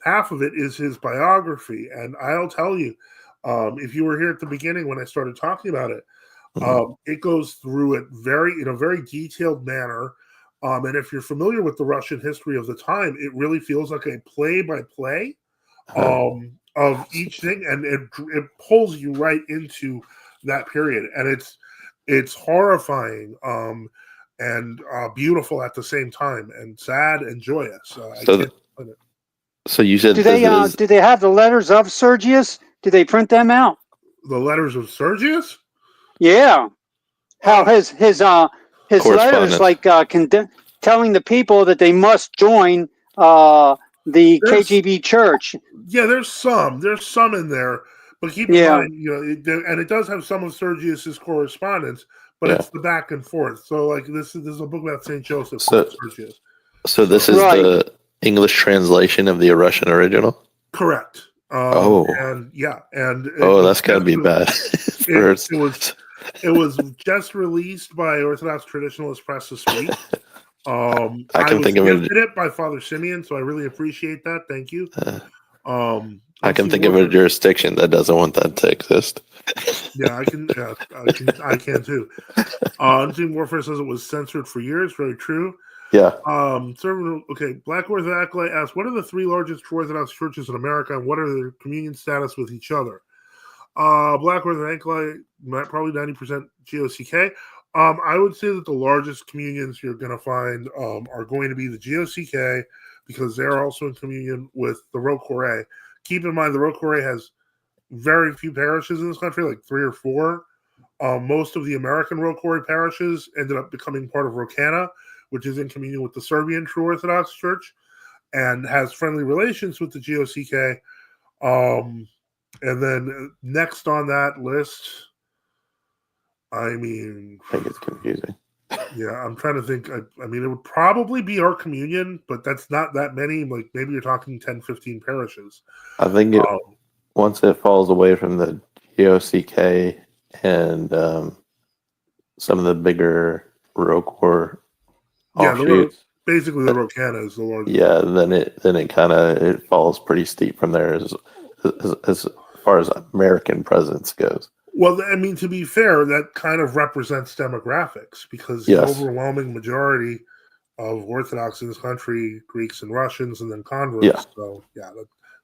half of it is his biography. And I'll tell you, if you were here at the beginning when I started talking about it, it goes through it in a very detailed manner. And if you're familiar with the Russian history of the time, it really feels like a play-by-play of each thing, and it pulls you right into that period. And it's horrifying and beautiful at the same time, and sad and joyous. So you said do they have the letters of Sergius? Do they print them out? The letters of Sergius? Yeah. How his letters telling the people that they must join the KGB church. Yeah, there's some in there, but keep in mind, and it does have some of Sergius's correspondence, but it's the back and forth. So this is a book about St. Joseph. Sergius. So this is the English translation of the Russian original? Correct. And that's gotta be bad. It was just released by Orthodox Traditionalist Press this week. I was gifted it by Father Simeon, so I really appreciate that. Thank you. I can think of a jurisdiction that doesn't want that to exist. Yeah, I can too. Unseen Warfare says it was censored for years. Very true. Yeah. Black Orthodox Acolyte asks, what are the three largest true Orthodox churches in America, and what are their communion status with each other? Black Orthodox Acolyte, probably 90% GOCK. I would say that the largest communions you're going to find are going to be the GOCK, because they're also in communion with the Rocoré. Keep in mind, the Rocoré has very few parishes in this country, like 3 or 4. Most of the American Rocoré parishes ended up becoming part of Rokana, which is in communion with the Serbian True Orthodox Church and has friendly relations with the GOCK. And then next on that list, I think it's confusing. Yeah, I'm trying to think. I mean, it would probably be our communion, but that's not that many. Like, maybe you're talking 10, 15 parishes. I think once it falls away from the GOCK and some of the bigger Rokor offshoots. Basically the Rokana is the largest. Yeah, then it kind of falls pretty steep from there as far as American presence goes. Well, I mean, to be fair, that kind of represents demographics, because the overwhelming majority of Orthodox in this country, Greeks and Russians, and then converts. Yeah. So,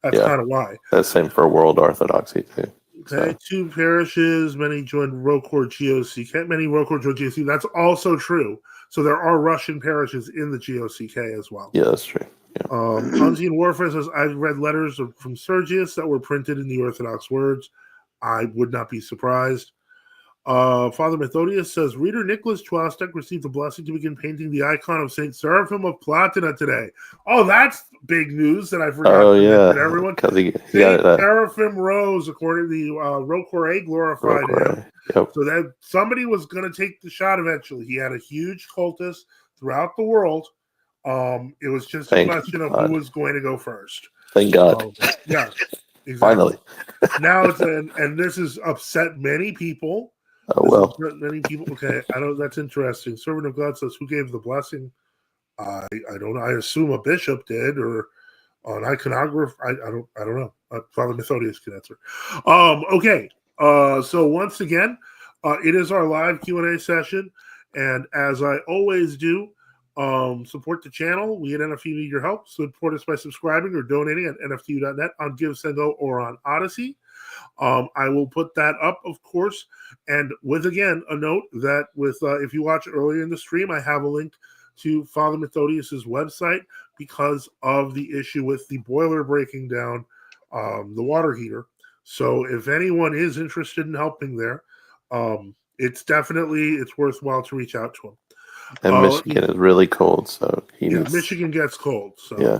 that's kind of why. That's same for World Orthodoxy, too. Okay, so. 2 parishes, many joined Rokor GOCK, many Rokor joined GOCK. That's also true. So there are Russian parishes in the GOCK as well. Yeah, that's true. Yeah. Unseen Warfare says, I've read letters from Sergius that were printed in the Orthodox words. I would not be surprised. Father Methodius says, Reader Nicholas Chwastek received the blessing to begin painting the icon of Saint Seraphim of Platina today. Oh, that's big news that I forgot to mention, everyone. Saint Seraphim rose, according to the Rocoré, glorified him. Yep. So that somebody was going to take the shot eventually. He had a huge cultus throughout the world. It was just a question of who was going to go first. Thank God. Yeah. Exactly. Finally. Now and this has upset many people. Oh, well. Many people. Okay, I know that's interesting. Servant of God says, who gave the blessing? I don't know. I assume a bishop did, or an iconographer. I don't know. Father Methodius can answer. Okay. So once again, it is our live Q&A session, and as I always do, support the channel. We at NFTU need your help. Support us by subscribing or donating at nftu.net on GiveSendGo or on Odyssey. I will put that up, of course, and with, again, a note that if you watch earlier in the stream, I have a link to Father Methodius's website because of the issue with the boiler breaking down the water heater. So if anyone is interested in helping there, it's worthwhile to reach out to him. And Michigan is really cold, so Michigan gets cold. So yeah.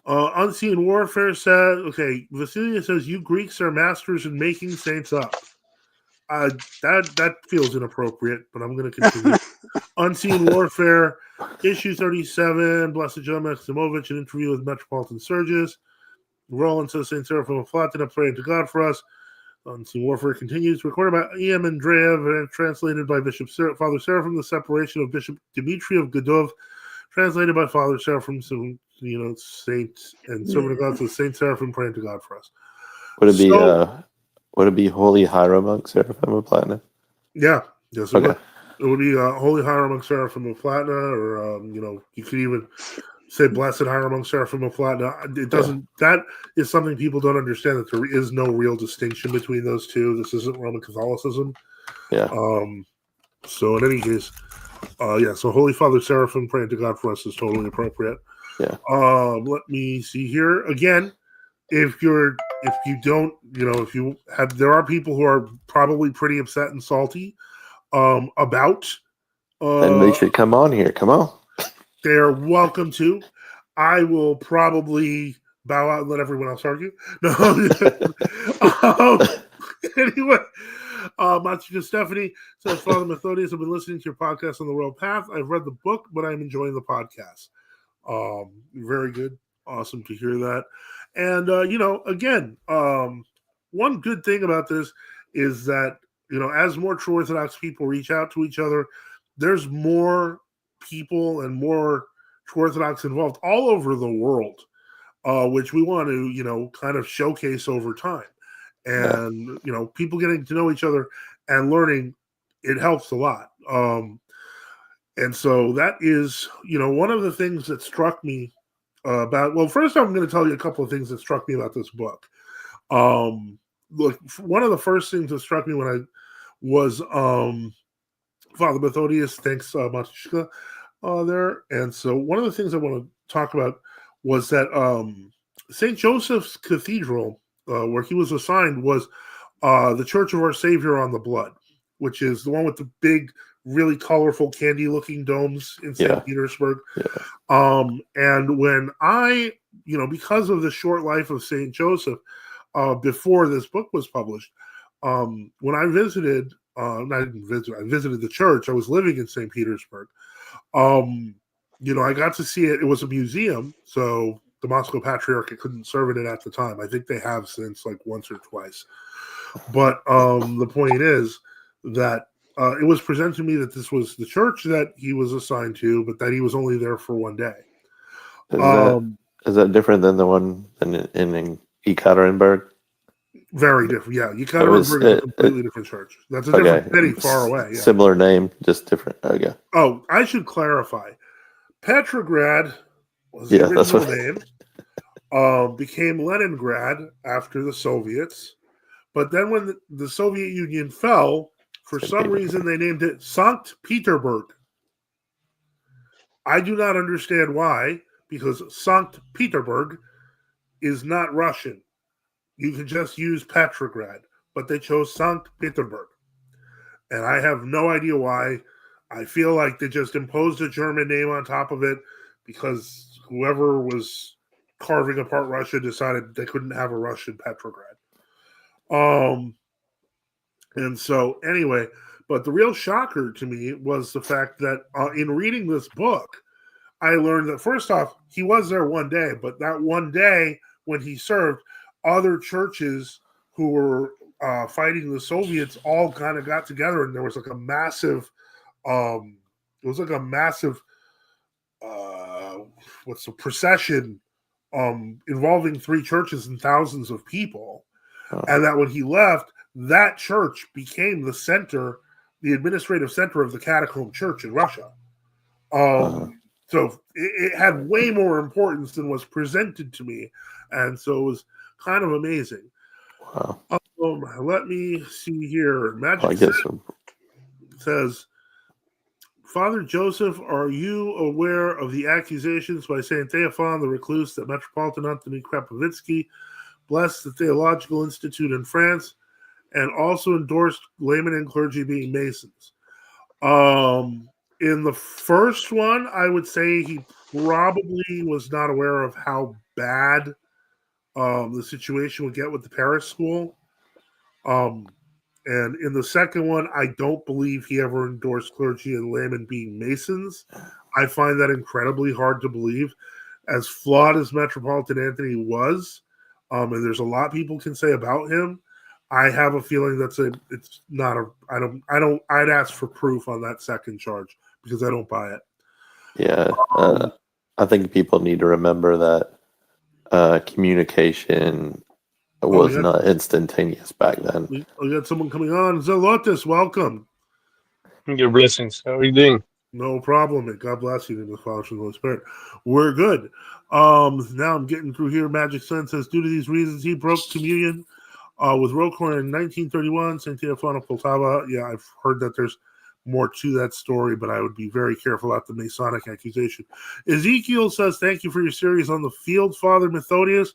Unseen Warfare says, okay, Vasilia says, you Greeks are masters in making saints up. That feels inappropriate, but I'm going to continue. Unseen Warfare, issue 37, Blessed John Maximovich, an interview with Metropolitan Sergius. Roland says, St. Seraphim of Platina, praying to God for us. Unseen Warfare continues, recorded by E.M. Andreev and translated by Bishop Father Seraphim, the separation of Bishop Dmitry of Godov, translated by Father Seraphim, Saint and Servant of God, so Saint Seraphim praying to God for us. Would it be Holy Hieromonk Seraphim of Platina? Yeah, yes, it would. It would be Holy Hieromonk Seraphim of Platina, or you could even say Blessed Hieromonk Seraphim of Platina. It doesn't. That is something people don't understand, that there is no real distinction between those two. This isn't Roman Catholicism. Yeah. So in any case, so Holy Father Seraphim praying to God for us is totally appropriate. Yeah. Let me see here again. If you have, there are people who are probably pretty upset and salty about. And they should come on here. Come on. They are welcome to. I will probably bow out and let everyone else argue. No. Anyway, Matsuka Stephanie says, Father Methodius, I've been listening to your podcast on the Royal Path. I've read the book, but I'm enjoying the podcast. Very good. Awesome to hear that. And, again, one good thing about this is that, as more true Orthodox people reach out to each other, there's more people and more true Orthodox involved all over the world. which we want to, kind of showcase over time. And, people getting to know each other and learning, it helps a lot. And so that is, one of the things that struck me well, first I'm going to tell you a couple of things that struck me about this book. Look, one of the first things that struck me when I was Father Methodius, thanks Matushka, there. And so one of the things I want to talk about was that St. Joseph's Cathedral, where he was assigned, was the Church of Our Savior on the Blood, which is the one with the big, really colorful candy-looking domes in St. Petersburg. Yeah. And when I, because of the short life of St. Joseph, before this book was published, when I visited, I visited the church. I was living in St. Petersburg. I got to see it. It was a museum, so the Moscow Patriarchate couldn't serve in it at the time. I think they have since, like, once or twice. But the point is that it was presented to me that this was the church that he was assigned to, but that he was only there for one day. Is that different than the one in Ekaterinburg? Very different, yeah. Ekaterinburg is a completely different church. That's a different city far away. Yeah. Similar name, just different. Okay. Oh, I should clarify. Petrograd was the original name. Became Leningrad after the Soviets. But then when the Soviet Union fell, for some reason they named it Sankt Peterburg. I do not understand why, because Sankt Peterburg is not Russian. You can just use Petrograd, but they chose Sankt Peterburg. And I have no idea why. I feel like they just imposed a German name on top of it because whoever was carving apart Russia decided they couldn't have a Russian Petrograd. And so anyway, but the real shocker to me was the fact that in reading this book, I learned that first off, he was there one day, but that one day when he served, other churches who were fighting the Soviets all kind of got together, and there was like a massive, procession involving three churches and thousands of people. And that when he left, that church became the administrative center of the catacomb church in Russia. So it had way more importance than was presented to me. And so it was kind of amazing. Wow. Let me see here. Magic says, Father Joseph, are you aware of the accusations by St. Theophan the Recluse that Metropolitan Anthony Krapovitsky blessed the Theological Institute in France and also endorsed laymen and clergy being Masons? In the first one, I would say he probably was not aware of how bad the situation would get with the Paris school. And in the second one, I don't believe he ever endorsed clergy and laymen being Masons. I find that incredibly hard to believe. As flawed as Metropolitan Anthony was, and there's a lot people can say about him, I have a feeling I'd ask for proof on that second charge because I don't buy it. Yeah. I think people need to remember that communication was not instantaneous back then. We got someone coming on. Zelotus, welcome. Your blessings. How are you doing? No problem. God bless you in the Father, and the Holy Spirit. We're good. Now I'm getting through here. Magic Sun says, due to these reasons, he broke communion with Rokhor in 1931. St. Theophan of Poltava. Yeah, I've heard that there's more to that story, but I would be very careful about the Masonic accusation. Ezekiel says, thank you for your series on the field, Father Methodius.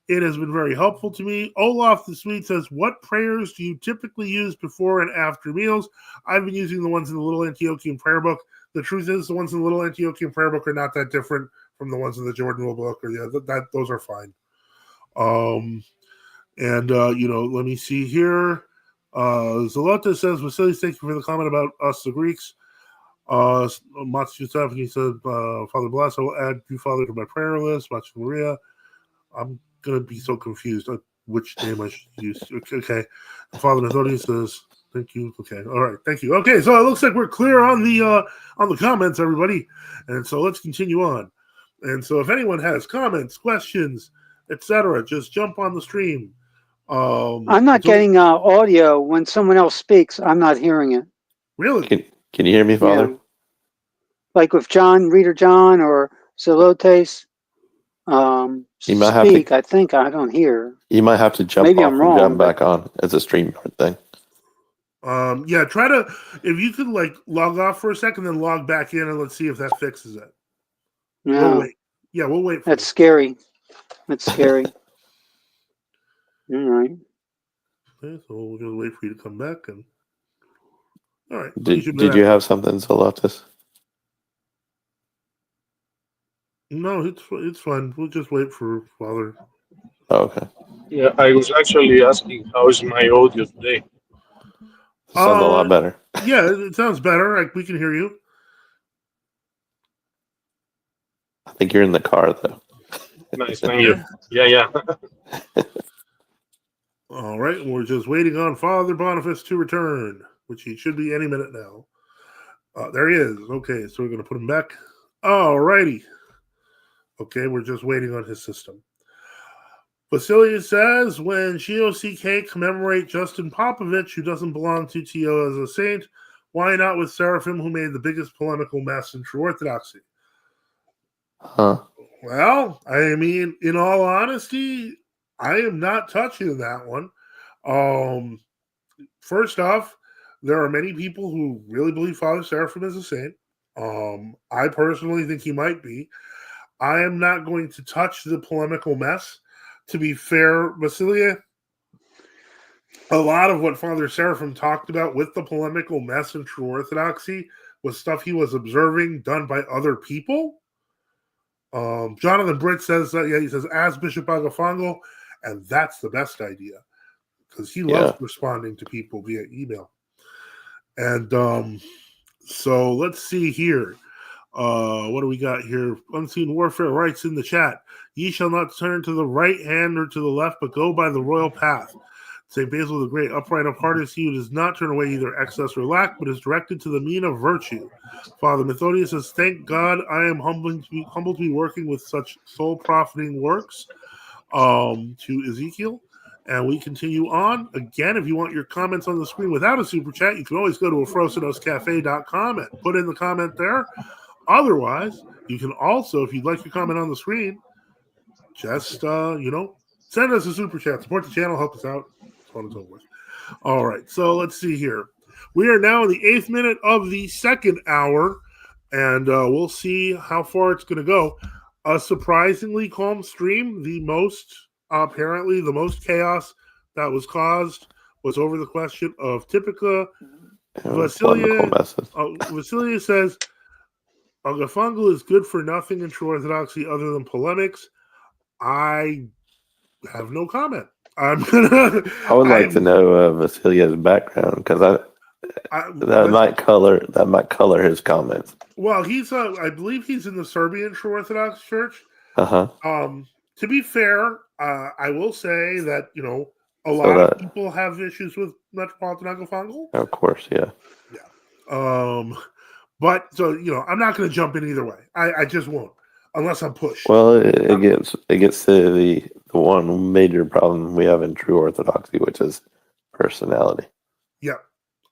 It has been very helpful to me. Olaf the Sweet says, what prayers do you typically use before and after meals? I've been using the ones in the Little Antiochian Prayer Book. The truth is, the ones in the Little Antiochian Prayer Book are not that different from the ones in the Jordan Rule Book. Those are fine. Let me see here. Zalota says, Vasilis, thank you for the comment about us, the Greeks. Matsu Stephanie said, Father Bless, I will add you, Father, to my prayer list. Matsu Maria. I'm going to be so confused on which name I should use. Okay. Father Methodius says, thank you. Okay. All right. Thank you. Okay. So it looks like we're clear on the comments, everybody. And so let's continue on. And so if anyone has comments, questions, etc., just jump on the stream. I'm not getting audio when someone else speaks. I'm not hearing it. Really? Can you hear me, Father? Yeah. Like with Reader John or Zelotes You might have speak, to, I think I don't hear. you might have to jump Maybe off I'm and wrong, jump but- back on. It's a StreamYard thing. Yeah, try to, if you could like log off for a second, then log back in, and let's see if that fixes it. No, We'll wait. Yeah, we'll wait for that's you. scary. That's scary. All right. Okay, so we'll just wait for you to come back. And all right. Did you have something, Zelotes? No, it's fine. We'll just wait for Father. Oh, okay. Yeah, I was actually asking how is my audio today? Sounds a lot better. Yeah, it sounds better. Like we can hear you. I think you're in the car, though. Nice, thank you. Yeah. All right, we're just waiting on Father Boniface to return, which he should be any minute now. There he is. Okay, so we're going to put him back. All righty. Okay, we're just waiting on his system. Basilius says, when GOCK commemorate Justin Popovich, who doesn't belong to TO as a saint, why not with Seraphim, who made the biggest polemical mess in true orthodoxy? Huh? Well, I mean, in all honesty, I am not touching that one. First off, there are many people who really believe Father Seraphim is a saint. I personally think he might be. I am not going to touch the polemical mess. To be fair, Basilia, a lot of what Father Seraphim talked about with the polemical mess in true orthodoxy was stuff he was observing done by other people. Jonathan Britt says that, he says, as Bishop Agafongo, and that's the best idea because he loves responding to people via email. And so let's see here. What do we got here? Unseen Warfare writes in the chat, ye shall not turn to the right hand or to the left, but go by the royal path. St. Basil the Great, upright of heart is he who does not turn away either excess or lack, but is directed to the mean of virtue. Father Methodius says, thank God I am humbled to be working with such soul-profiting works to Ezekiel. And we continue on. Again, if you want your comments on the screen without a super chat, you can always go to afrosinoscafe.com and put in the comment there. Otherwise, you can also, if you'd like your comment on the screen, just, send us a super chat. Support the channel, help us out. So on and so forth. All right, so let's see here. We are now in the 8th minute of the second hour, and we'll see how far it's going to go. A surprisingly calm stream. Apparently, the most chaos that was caused was over the question of Typica. Vasilia says, Agafongo is good for nothing in true orthodoxy other than polemics. I have no comment. I would like to know Vasilia's background because that might color his comments. Well, he's I believe he's in the Serbian True Orthodox Church. To be fair, I will say that a lot of people have issues with Metropolitan Agafongo. Of course, yeah. But so I'm not going to jump in either way. I just won't unless I'm pushed. Well, it gets to the one major problem we have in true orthodoxy, which is personality. Yeah,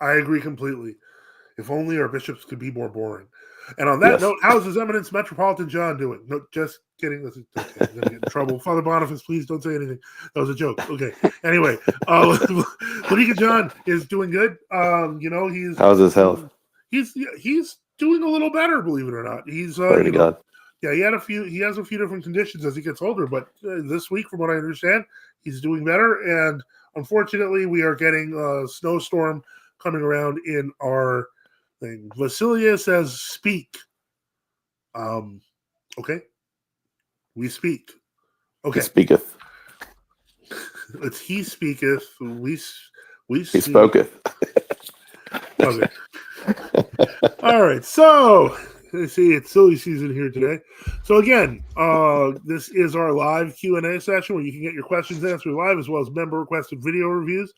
I agree completely. If only our bishops could be more boring. And on that note, how's His Eminence Metropolitan John doing? No, just kidding. Okay. I'm going to get in trouble. Father Boniface, please don't say anything. That was a joke. Okay. Anyway, Typica John is doing good. He's how's his health? He's doing a little better, believe it or not. He's Pray to God. Yeah, he has a few different conditions as he gets older, but this week, from what I understand, he's doing better. And unfortunately, we are getting a snowstorm coming around in our thing. Vasilia says, "Speak." Okay, we speak. Okay, He speaketh. It's he speaketh. We He speaketh. Okay. All right, so. See, it's silly season here today. So again, this is our live Q&A session where you can get your questions answered live as well as member-requested video reviews.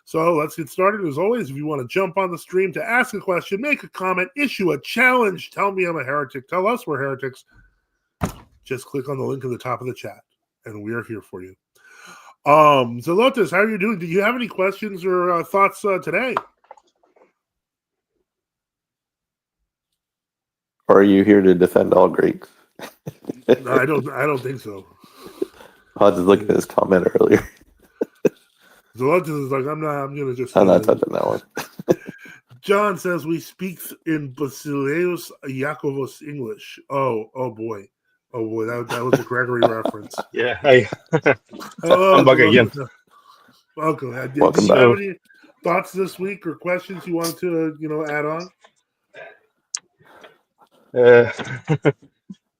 So let's get started. As always, if you want to jump on the stream to ask a question, make a comment, issue a challenge, tell me I'm a heretic, tell us we're heretics, just click on the link at the top of the chat, and we are here for you. Zelotes, how are you doing? Did you have any questions or thoughts today? Or are you here to defend all Greeks? No, I don't think so. I was just looking at his comment earlier. Zelotes is like, I'm gonna just. I'm not touching that one. John says we speak in Basileus Iakovos English. Oh boy. That was a Gregory reference. Yeah, Hello, I'm back again. Welcome. Welcome Do you back. have any thoughts this week or questions you wanted to add on?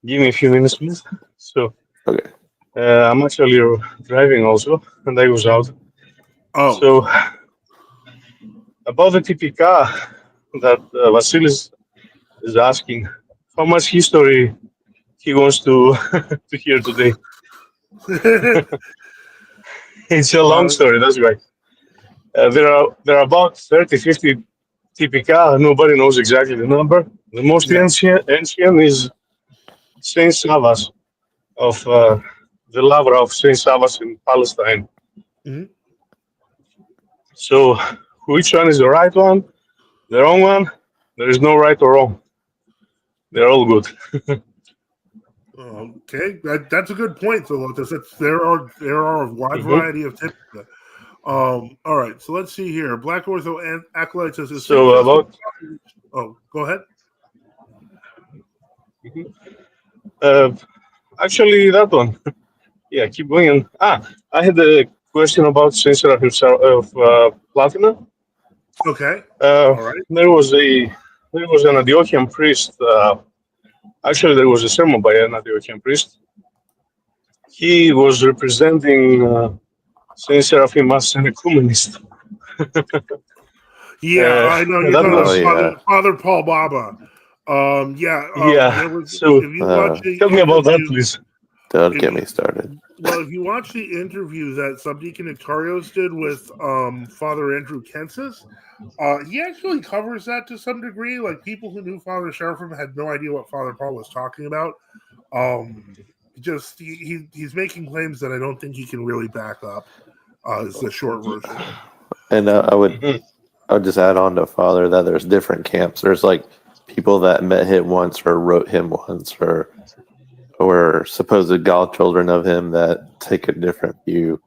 Give me a few minutes, please. So, Okay. I'm actually driving also, and I was out. Oh, So, about the Typica that Vasilis is asking, how much history he wants to to hear today. It's a long story, that's right. There are about 30, 50 Typica. Nobody knows exactly the number. The most ancient is Saint Savas of the lover of Saint Savas in Palestine. Mhm. So, which one is the right one? The wrong one? There is no right or wrong. They're all good. Okay, that's a good point. So there are a wide variety of Typica. All right, so let's see here. Black Ortho and Acolyte says. So about. Oh, go ahead. Actually, that one. Yeah, keep going. I had a question about Saint Seraphim of Platina. Okay. All right. There was an Antiochian priest. Actually, there was a sermon by an Antiochian priest. He was representing Saint Seraphim as an ecumenist. Yeah, I know you're talking about Father Paul Baba. Yeah. So if you watch tell me about that, please. Don't get me started. Well, if you watch the interview that Subdeacon Nictarios did with Father Andrew Kensis, he actually covers that to some degree. Like, people who knew Father Seraphim had no idea what Father Paul was talking about. He's making claims that I don't think he can really back up. Is the short version. And I would just add on to Father that there's different camps. There's like people that met him once or wrote him once or supposed godchildren of him that take a different view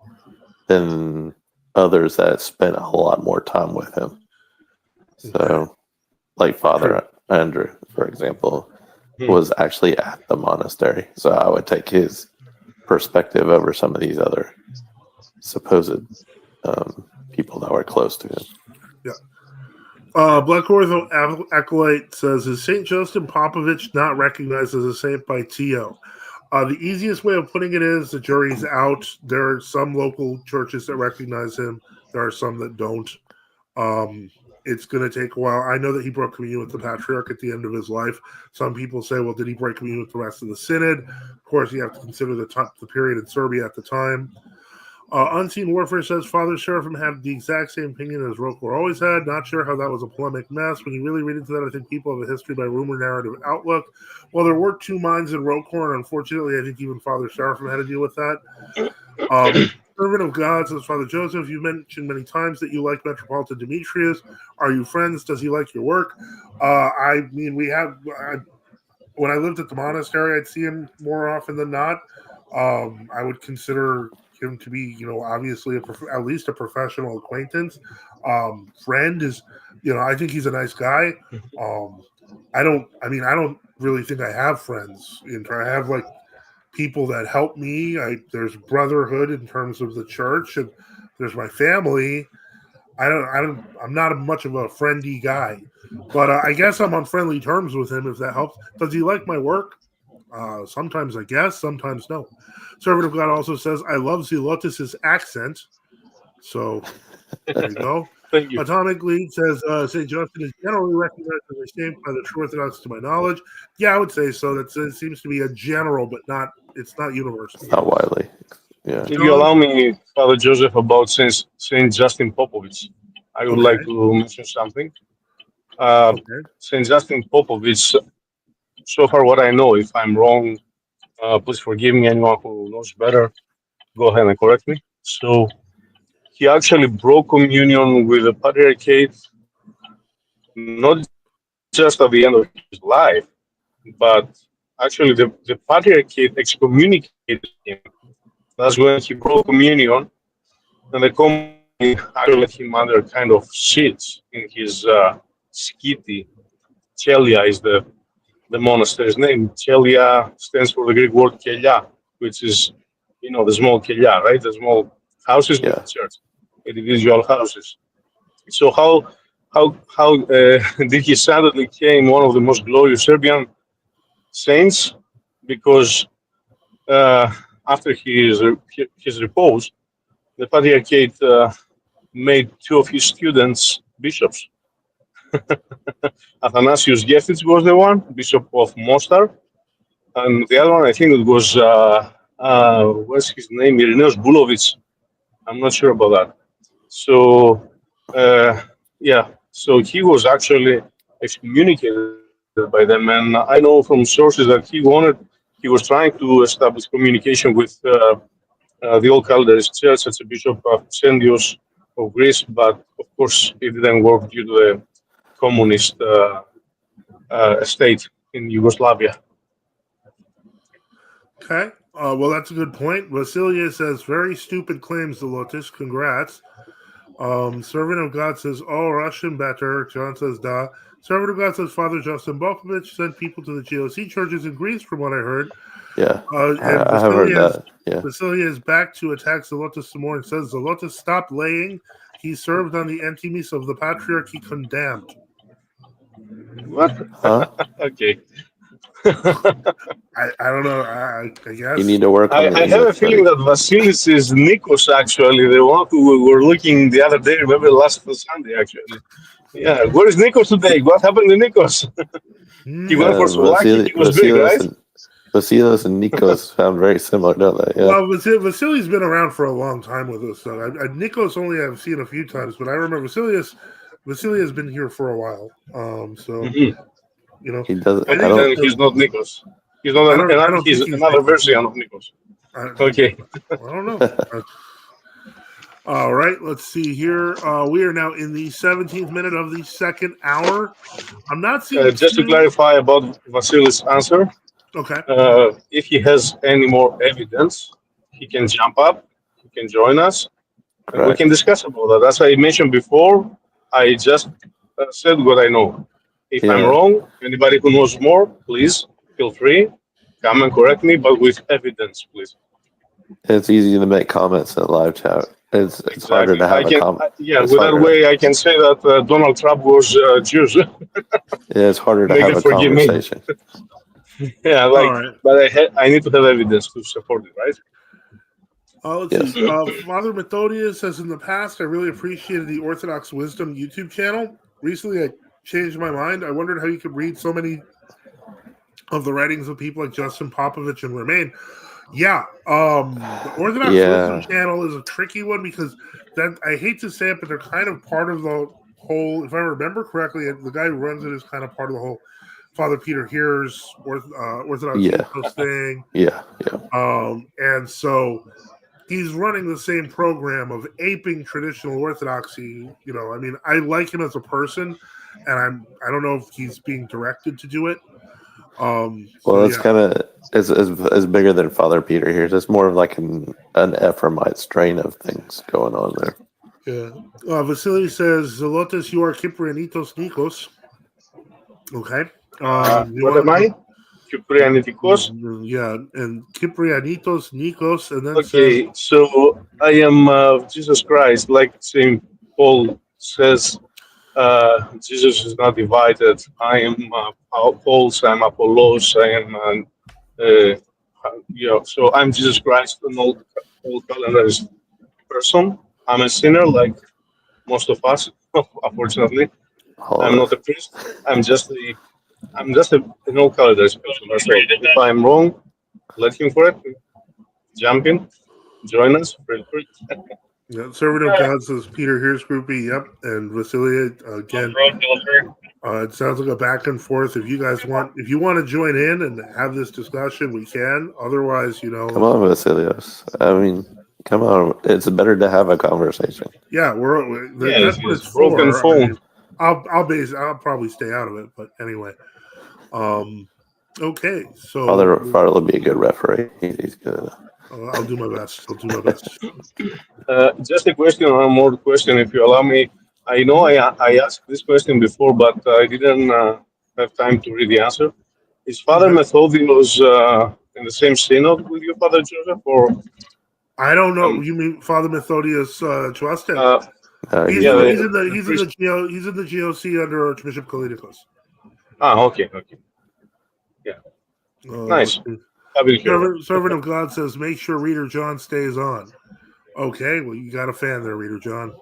than others that spent a lot more time with him. So, like Father Andrew, for example, was actually at the monastery. So I would take his perspective over some of these other supposed people that were close to him. Yeah. Black Ortho Acolyte says, is St. Justin Popovich not recognized as a saint by Tio? The easiest way of putting it is the jury's out. There are some local churches that recognize him. There are some that don't. It's going to take a while. I know that he broke communion with the Patriarch at the end of his life. Some people say, well, did he break communion with the rest of the Synod? Of course, you have to consider the period in Serbia at the time. Unseen Warfare says, Father Seraphim had the exact same opinion as Rokor always had. Not sure how that was a polemic mess. When you really read into that, I think people have a history by rumor, narrative, outlook. Well, there were two minds in Rokor, and unfortunately, I think even Father Seraphim had to deal with that. Servant of God says, Father Joseph, you mentioned many times that you like Metropolitan Demetrius. Are you friends? Does he like your work? I mean, when I lived at the monastery, I'd see him more often than not. I would consider him to be, obviously at least a professional acquaintance. Friend is, I think he's a nice guy. I don't really think I have friends. I have like people that help me. There's brotherhood in terms of the church, and there's my family. I'm not much of a friendly guy, but I guess I'm on friendly terms with him, if that helps. Does he like my work? Sometimes I guess, sometimes no. Servant of God also says, I love Zelotes' accent. So there you go. Thank you. Atomic Lead says St. Justin is generally recognized as a saint by the true Orthodox to my knowledge. Yeah, I would say so. It seems to be a general, but it's not universal. It's not widely. Yeah. If you allow me, Father Joseph, about Saint Justin Popovich, I would like to mention something. Saint Justin Popovich, so far what I know, if I'm wrong, Please forgive me. Anyone who knows better, go ahead and correct me. So he actually broke communion with the patriarchate, not just at the end of his life, but actually the patriarchate excommunicated him. That's when he broke communion, and the communion actually let him under kind of seats in his skiti. Chelia is the monastery's name. Chelia stands for the Greek word kelia, which is, the small kelia, right? The small houses with Yeah. the church, individual houses. So how did he suddenly became one of the most glorious Serbian saints? Because after his repose, the patriarchate made two of his students bishops. Athanasius Geftis was the one, bishop of Mostar, and the other one, I think it was, what's his name, Irenaeus Bulovic. I'm not sure about that. So, so he was actually excommunicated by them, and I know from sources that he was trying to establish communication with the old Calderist Church as a bishop of Sendios of Greece, but of course it didn't work due to the communist state in Yugoslavia. Okay. Well, that's a good point. Vasilia says, very stupid claims, Zelotes. Congrats. Servant of God says, oh, Russian better. John says, da. Servant of God says, Father Justin Bokovich sent people to the GOC churches in Greece, from what I heard. Yeah. And I have heard that. Yeah. Vasilia is back to attack Zelotes some more and says, Zelotes, stop laying. He served on the Entimis of the Patriarchy, condemned. What? Huh? Okay. I don't know. I guess. You need to work on I have a feeling that Vasilis is Nikos, actually, the one who we were looking the other day. Remember last Sunday, actually. Yeah, where is Nikos today? What happened to Nikos? He went for Souvlaki. He was big, right? Vasilis and Nikos sound very similar, don't they? Yeah. Well, Vasili's been around for a long time with us. So Nikos only I've seen a few times, but I remember Vasily has been here for a while. He doesn't. I think then he's not Nikos. He's not he's another version of Nikos. Okay. I don't know. All right, let's see here. We are now in the 17th minute of the second hour. I'm not seeing. Just to clarify about Vasilis' answer. Okay. If he has any more evidence, he can jump up. He can join us. And we can discuss about that. As I mentioned before, I just said what I know. If I'm wrong, anybody who knows more, please feel free, come and correct me, but with evidence, please. It's easy to make comments in live chat. It's exactly. Harder to have a comment. With that way, I can say that Donald Trump was Jews. It's harder to have a conversation. But I need to have evidence to support it, right? Let's see. Fr Methodius says, in the past, I really appreciated the Orthodox Wisdom YouTube channel. Recently, I changed my mind. I wondered how you could read so many of the writings of people like Justin Popovich and Romain. Yeah, the Orthodox Wisdom channel is a tricky one because I hate to say it, but they're kind of part of the whole. If I remember correctly, the guy who runs it is kind of part of the whole Father Peter Here's Orthodox ethos thing. And so he's running the same program of aping traditional Orthodoxy. I like him as a person, and I don't know if he's being directed to do it. It's kind of it's bigger than Father Peter here. It's more of like an Ephraimite strain of things going on there. Yeah. Vasily says, Zelotes, you are Kyprianitos Nikos. Okay. What am I? Kyprianitikos? Yeah, and Kyprianitos Nikos, and then okay, so I am Jesus Christ, like St. Paul says. Jesus is not divided. I am Paul, I'm Apollos, I am, so I'm Jesus Christ, an old calendarist person. I'm a sinner, like most of us, unfortunately. I'm not a priest. I'm just an old calendarist person. So if I'm wrong, let him correct me. Jump in, join us, feel free. Yeah, Servant of God says Peter Here's groupie. Yep, and Vasilia again. It sounds like a back and forth. If you want to join in and have this discussion, we can. Otherwise, Come on, Vasilios. I mean, come on. It's better to have a conversation. Yeah, that's what it's broken for. phone. I mean, I'll probably stay out of it, but anyway. Okay, so Father will be a good referee. He's good. I'll do my best. Just a question, one more question, if you allow me. I know I asked this question before, but I didn't have time to read the answer. Is Father Methodius in the same synod with you, Father Joseph, or? I don't know. You mean Father Methodius Chuaste? He's in the GOC under Archbishop Kalinikos. Okay. Yeah. Nice. Servant of God says, make sure Reader John stays on. Okay, well, you got a fan there, Reader John.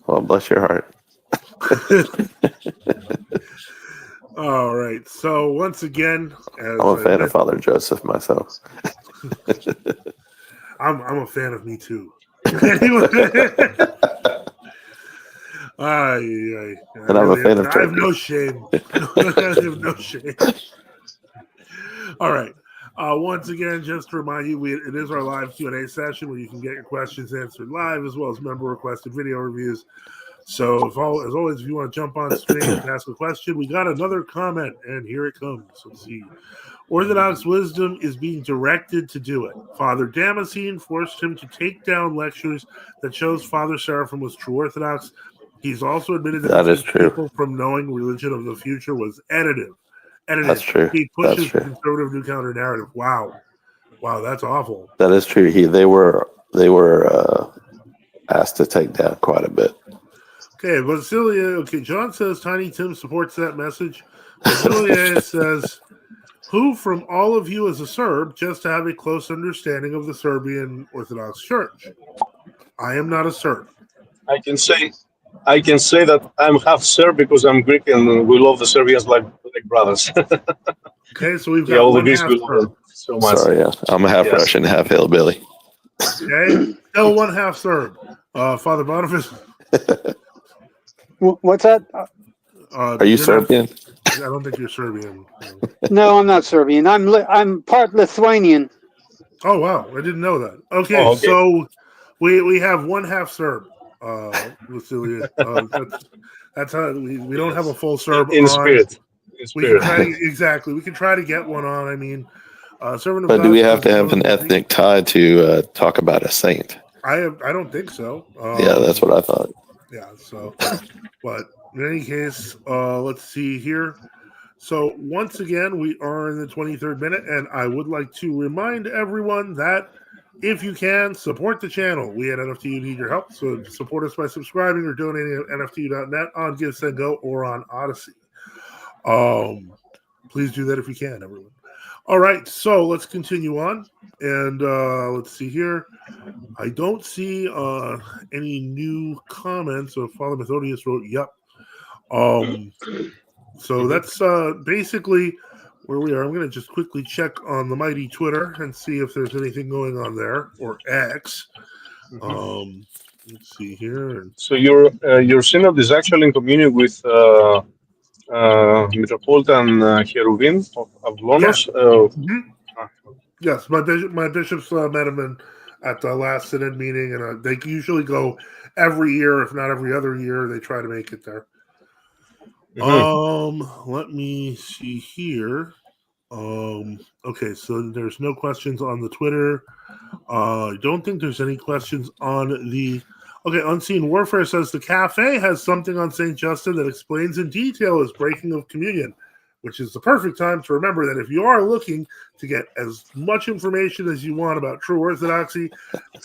Well, bless your heart. All right. So once again, I'm a fan of Father Joseph myself. I'm a fan of me too. Anyway. And I'm a fan of turkey. I have no shame. I have no shame. All right. Once again, just to remind you, it is our live Q&A session where you can get your questions answered live as well as member-requested video reviews. So, as always, if you want to jump on stream and ask a question, we got another comment, and here it comes. Let's see. Orthodox wisdom is being directed to do it. Father Damascene forced him to take down lectures that shows Father Seraphim was true Orthodox. He's also admitted that is true. People from knowing religion of the future was edited. That's true. He pushes the conservative new counter narrative. Wow, that's awful. That is true. They were asked to take down quite a bit. Okay, Basilia. Okay, John says Tiny Tim supports that message. Basilia says, "Who from all of you is a Serb? Just to have a close understanding of the Serbian Orthodox Church. I am not a Serb. I can say that I'm half Serb because I'm Greek and we love the Serbians like brothers. Okay, so we've got all the Greeks we love them so much. Sorry, I'm a half Russian, half hillbilly. Okay, still one half Serb. Father Boniface. What's that? Are you Serbian? I don't think you're Serbian. No, I'm not Serbian. I'm part Lithuanian. Oh wow, I didn't know that. Okay. So we have one half Serb. Lucilia. That's how we don't have a full Serb in on. Spirit. We can try we can try to get one on. I mean, servant of but God. Do we have to have an ethnic tie to talk about a saint? I don't think so. Yeah, that's what I thought. Yeah. So, but in any case, let's see here. So once again, we are in the 23rd minute, and I would like to remind everyone that if you can, support the channel. We at NFTU need your help, so support us by subscribing or donating at nftu.net on GiveSendGo or on Odyssey. Please do that if you can, everyone. All right, so let's continue on, and let's see here. I don't see any new comments. So Father Methodius wrote, "Yep." So that's basically where we are. I'm going to just quickly check on the mighty Twitter and see if there's anything going on there, or X. Let's see here. So your synod is actually in communion with Metropolitan Cherubim of Avlonos. Yes, my bishops met him at the last synod meeting, and they usually go every year, if not every other year. They try to make it there. Let me see here. Okay, so there's no questions on the Twitter. I don't think there's any questions on the. Okay, Unseen Warfare says the cafe has something on St. Justin that explains in detail his breaking of communion, which is the perfect time to remember that if you are looking to get as much information as you want about true Orthodoxy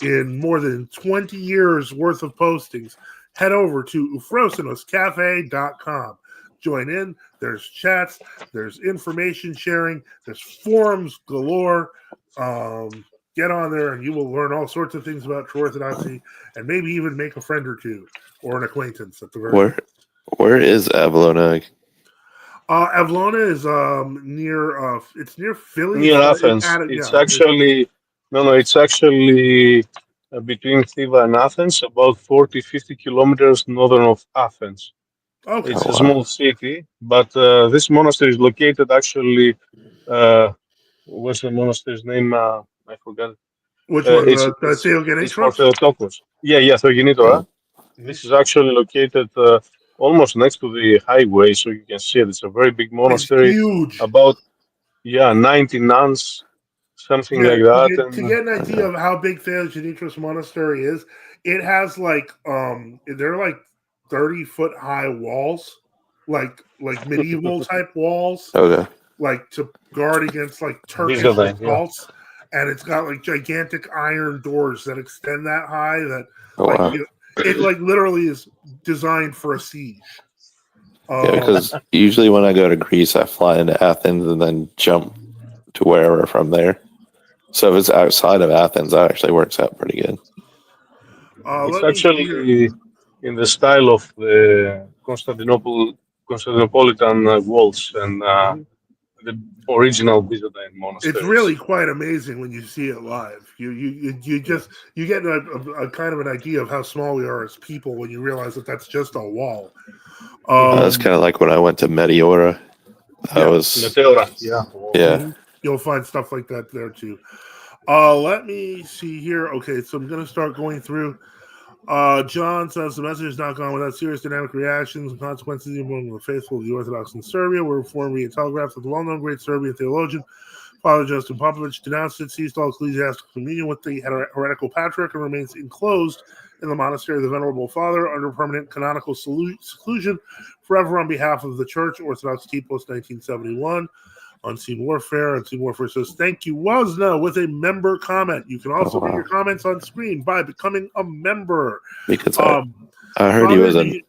in more than 20 years worth of postings, head over to ufrosinoscafe.com. Join in. There's chats. There's information sharing. There's forums galore. Get on there and you will learn all sorts of things about true Orthodoxy and maybe even make a friend or two or an acquaintance at the very least. Where is Avalona? Avlona is near it's near Philly. Near Athens. It's actually between Thiva and Athens, about 40-50 kilometers northern of Athens. Okay. It's Oh a wow. small city, but this monastery is located actually. What's the monastery's name? I forgot. Which one? It's for Theogenetros? Theotokos. Yeah, Theogenitora. This is actually located almost next to the highway, so you can see it. It's a very big It's monastery, huge. about 90 nuns, something Yeah, like to that. get to And get an idea of how big Theogenetros Monastery is, it has like they're like 30-foot high walls, like medieval type walls, Okay. like to guard against like Turkish Byzantine, yeah. assaults. And it's got like gigantic iron doors that extend that high. That Oh like wow. it like literally is designed for a siege. Yeah, because usually when I go to Greece, I fly into Athens and then jump to wherever from there. So if it's outside of Athens, that actually works out pretty good. It's Let me see here. actually in the style of the Constantinopolitan walls and the original Byzantine It's monasteries. really quite amazing when you see it live. You just you get a kind of an idea of how small we are as people when you realize that that's just a wall. That's kind of like when I went to Meteora. That Yeah. was Meteora, yeah. yeah. You'll find stuff like that there too. Let me see here. Okay, so I'm gonna start going through. John says the message is not gone without serious dynamic reactions and consequences among the faithful of the Orthodox in Serbia. Were informed via telegraph that the well-known great Serbian theologian Father Justin Popovich denounced it, ceased all ecclesiastical communion with the heretical patriarch, and remains enclosed in the monastery of the Venerable Father under permanent canonical seclusion forever on behalf of the Church, Orthodox T post 1971. Unseen Warfare. Unseen Warfare says, thank you, Wasna, with a member comment. You can also read your comments on screen by becoming a member. Because I heard he was I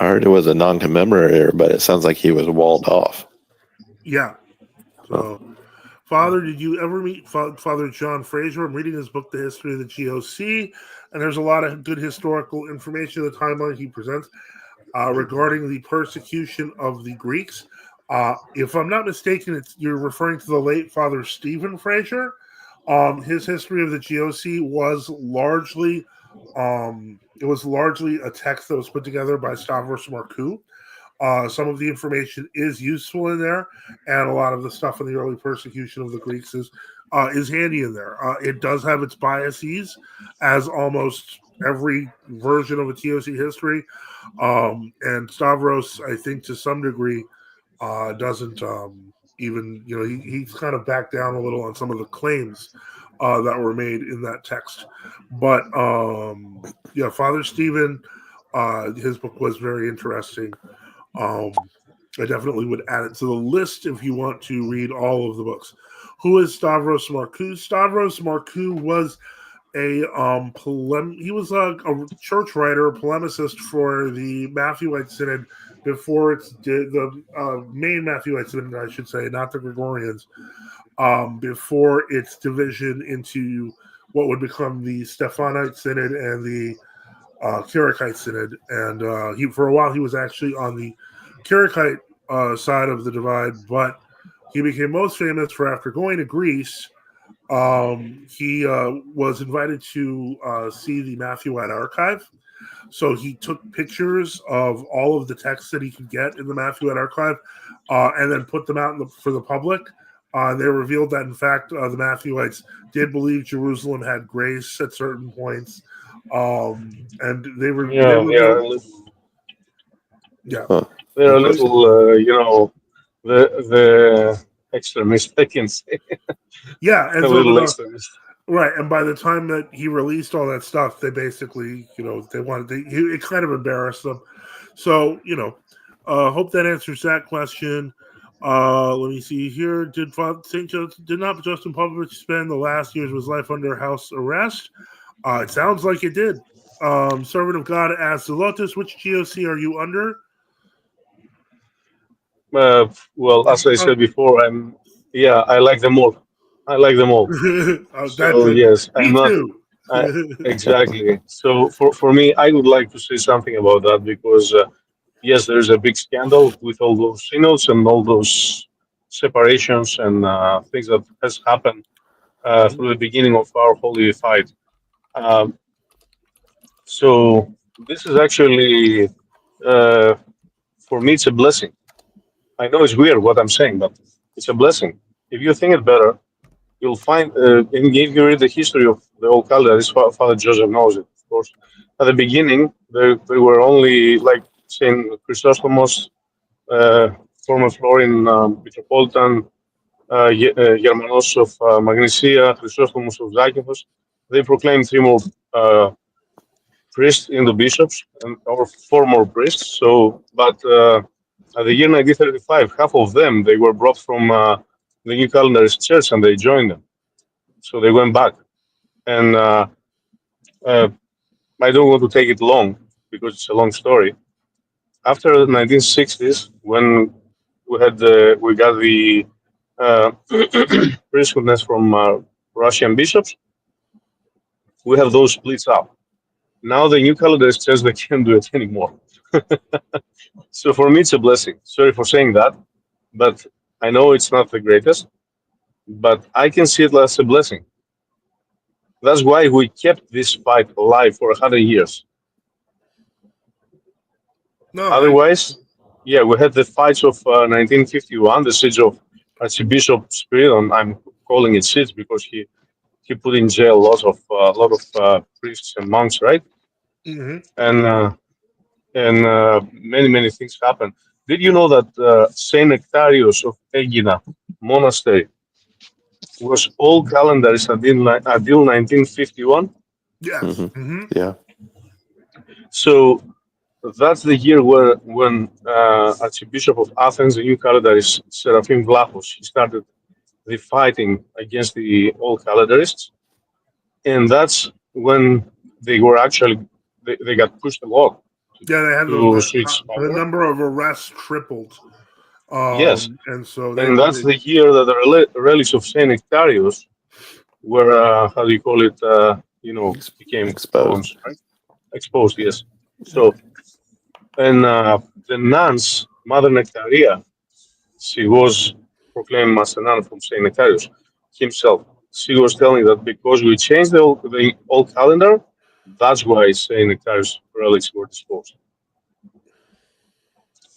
heard it was a non-commemorator, but it sounds like he was walled off. Yeah. So, Father, did you ever meet Father John Fraser? I'm reading his book, The History of the GOC, and there's a lot of good historical information in the timeline he presents regarding the persecution of the Greeks. If I'm not mistaken, you're referring to the late Father Stephen Fraser. His history of the GOC was largely a text that was put together by Stavros Markou. Some of the information is useful in there, and a lot of the stuff in the early persecution of the Greeks is handy in there. It does have its biases, as almost every version of a TOC history. And Stavros, I think, to some degree, doesn't even, he's kind of backed down a little on some of the claims that were made in that text. But yeah, Father Stephen, his book was very interesting. I definitely would add it to the list if you want to read all of the books. Who is Stavros Markou? Stavros Markou was he was a church writer, a polemicist for the Matthewite Synod before the main Matthewite Synod, I should say, not the Gregorians, before its division into what would become the Stephanite Synod and the Kyrikite Synod. And for a while, he was actually on the Kyrikite side of the divide, but he became most famous for, after going to Greece, he was invited to see the Matthewite archive. So he took pictures of all of the texts that he could get in the Matthewite archive and then put them out for the public. They revealed that, in fact, the Matthewites did believe Jerusalem had grace at certain points. And they were Yeah, they're a little, the extremist, I can say. Yeah, and a so little extremist. Right, and by the time that he released all that stuff, they basically, it kind of embarrassed them. So, hope that answers that question. Let me see here. Did not Justin Popovich spend the last years of his life under house arrest? It sounds like it did. Servant of God asked Zelotus, which GOC are you under? Well, as I said before, I like them all. I like them all. So yes, me I'm not too. exactly. So for me, I would like to say something about that because yes, there's a big scandal with all those synods and all those separations and things that has happened through the beginning of our holy fight. So this is actually for me, it's a blessing. I know it's weird what I'm saying, but it's a blessing. If you think it better, you'll find, and if you read the history of the old calendar, this Father Joseph knows it, of course. At the beginning, there were only, like Saint Chrysostomos, uh, former Florian Metropolitan, Germanos of Magnesia, Chrysostomos of Zakynthos. They proclaimed three more priests into bishops, or four more priests. So, but at the year 1935, half of them they were brought from the New Calendarist Church, and they joined them. So they went back, and uh, I don't want to take it long because it's a long story. After the 1960s, when we got the priesthoodness from Russian bishops, we have those splits up. Now the New Calendarist says they can't do it anymore. So for me, it's a blessing. Sorry for saying that, but I know it's not the greatest, but I can see it as a blessing. That's why we kept this fight alive for 100 years. No, Otherwise, yeah, we had the fights of 1951, the siege of Archbishop Spiridon. I'm calling it siege because he put in jail a lot of priests and monks, right? hmm And many things happened. Did you know that Saint Nectarius of Egina Monastery was all calendarist until 1951? yes. hmm hmm Yeah. So that's the year when Archbishop of Athens, the new calendarist Seraphim Vlachos, he started the fighting against the old calendarists, and that's when they were actually they got pushed along Yeah, they had to switch the power. number of arrests tripled, Yes, and so and that's the year that the relics of Saint Nectarius were how do you call it? Became Exposed. stones, right? Exposed. Yes. So and the nuns, Mother Nectaria, she was proclaimed as a nun from Saint Nectarius himself. She was telling that because we changed the old calendar, that's why Saint Nectarius relics were disposed.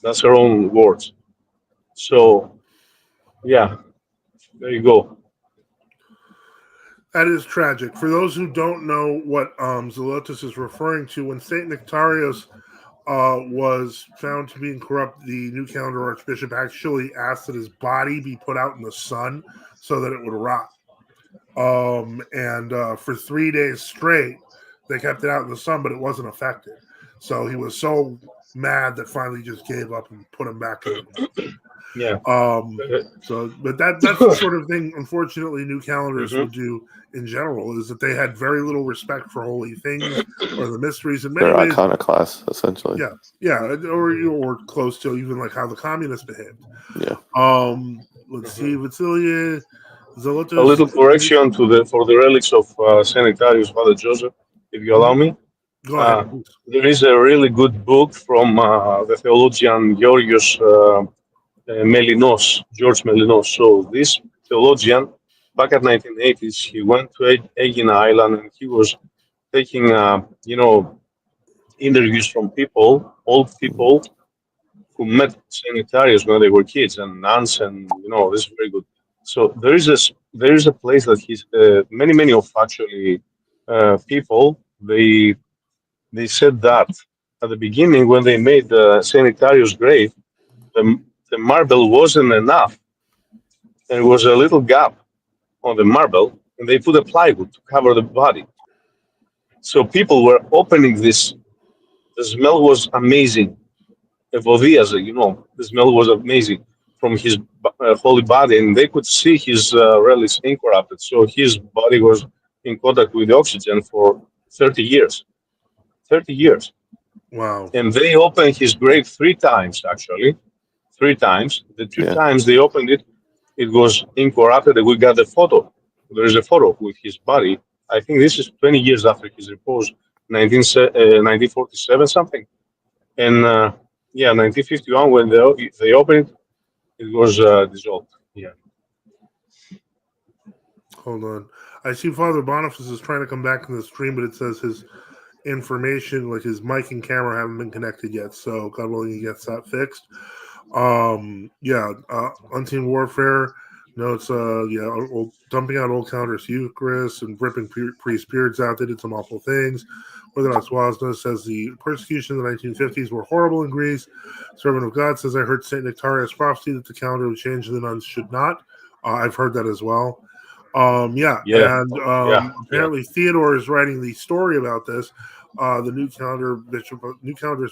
That's her own words. So yeah, there you go. that is tragic. For those who don't know what Zelotes is referring to, when Saint Nectarius was found to be corrupt, the New Calendar Archbishop actually asked that his body be put out in the sun so that it would rot. And for 3 days straight, they kept it out in the sun, but it wasn't affected. So he was so mad that finally just gave up and put him back in the ground. Yeah. But that's the sort of thing, unfortunately, new calendars Mhm. will do in general, is that they had very little respect for holy things or the mysteries. In many They're ways, iconoclasts, essentially. yeah, or close to even like how the communists behaved. Yeah. Let's see, Vasilia A Zelotes. little correction for the relics of Saint Nectarius, Father Joseph, if you allow me. Go ahead. There is a really good book from the theologian Georgios Melinos, George Melinos. So this theologian, back at 1980s, he went to Aegina Island, and he was taking, interviews from people, old people who met sanitarians when they were kids and nuns, and this is very good. So there is a place that he's many of actually people they said that at the beginning when they made the sanitarius grave, the the marble wasn't enough. There was a little gap on the marble, and they put a plywood to cover the body. So people were opening this. The smell was amazing. Evodias, the smell was amazing from his holy body, and they could see his relics incorrupted. So his body was in contact with the oxygen for 30 years. 30 years. Wow. And they opened his grave three times, actually. Three times. The two Yeah. times they opened it, it was incorrupted. And we got the photo. There is a photo with his body. I think this is 20 years after his repose, 1947 something. And 1951, when they opened it was dissolved. Yeah. Hold on. I see Father Boniface is trying to come back in the stream, but it says his information, like his mic and camera haven't been connected yet. So God willing, he gets that fixed. Unseen Warfare notes, dumping out old counters Eucharist and ripping priest beards out. They did some awful things. Orthodox Wasna says the persecution in the 1950s were horrible in Greece. Servant of God says, I heard St. Nectarius' prophecy that the calendar would change and the nuns should not. I've heard that as well. Apparently Theodore is writing the story about this. The new calendar's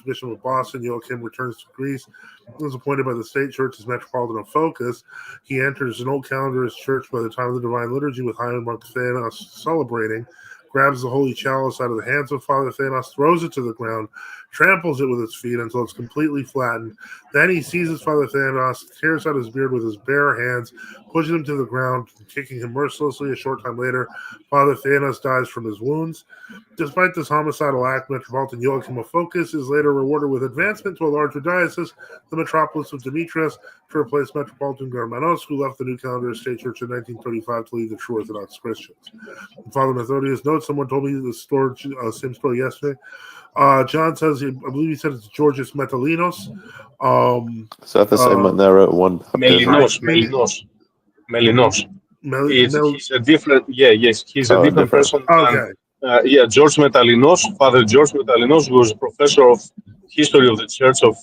Bishop of Boston, Joachim, returns to Greece. He was appointed by the state church as Metropolitan of Focus. He enters an old calendar's church by the time of the Divine Liturgy with High Monk Thanos celebrating, grabs the holy chalice out of the hands of Father Thanos, throws it to the ground, tramples it with his feet until it's completely flattened. Then he seizes Father Thanos, tears out his beard with his bare hands, pushes him to the ground, kicking him mercilessly. A short time later, Father Thanos dies from his wounds. Despite this homicidal act, Metropolitan Joachim of Focus is later rewarded with advancement to a larger diocese, the metropolis of Demetrius, to replace Metropolitan Germanos, who left the New Calendar State Church in 1935 to lead the true Orthodox Christians. And Father Methodius notes, someone told me the same story yesterday. John says, I believe he said it's Georgius Metallinos. Is that the same one that wrote one? Melinos. He's a different. He's a different person. Okay. George Metallinos, Father George Metallinos, was a professor of history of the Church of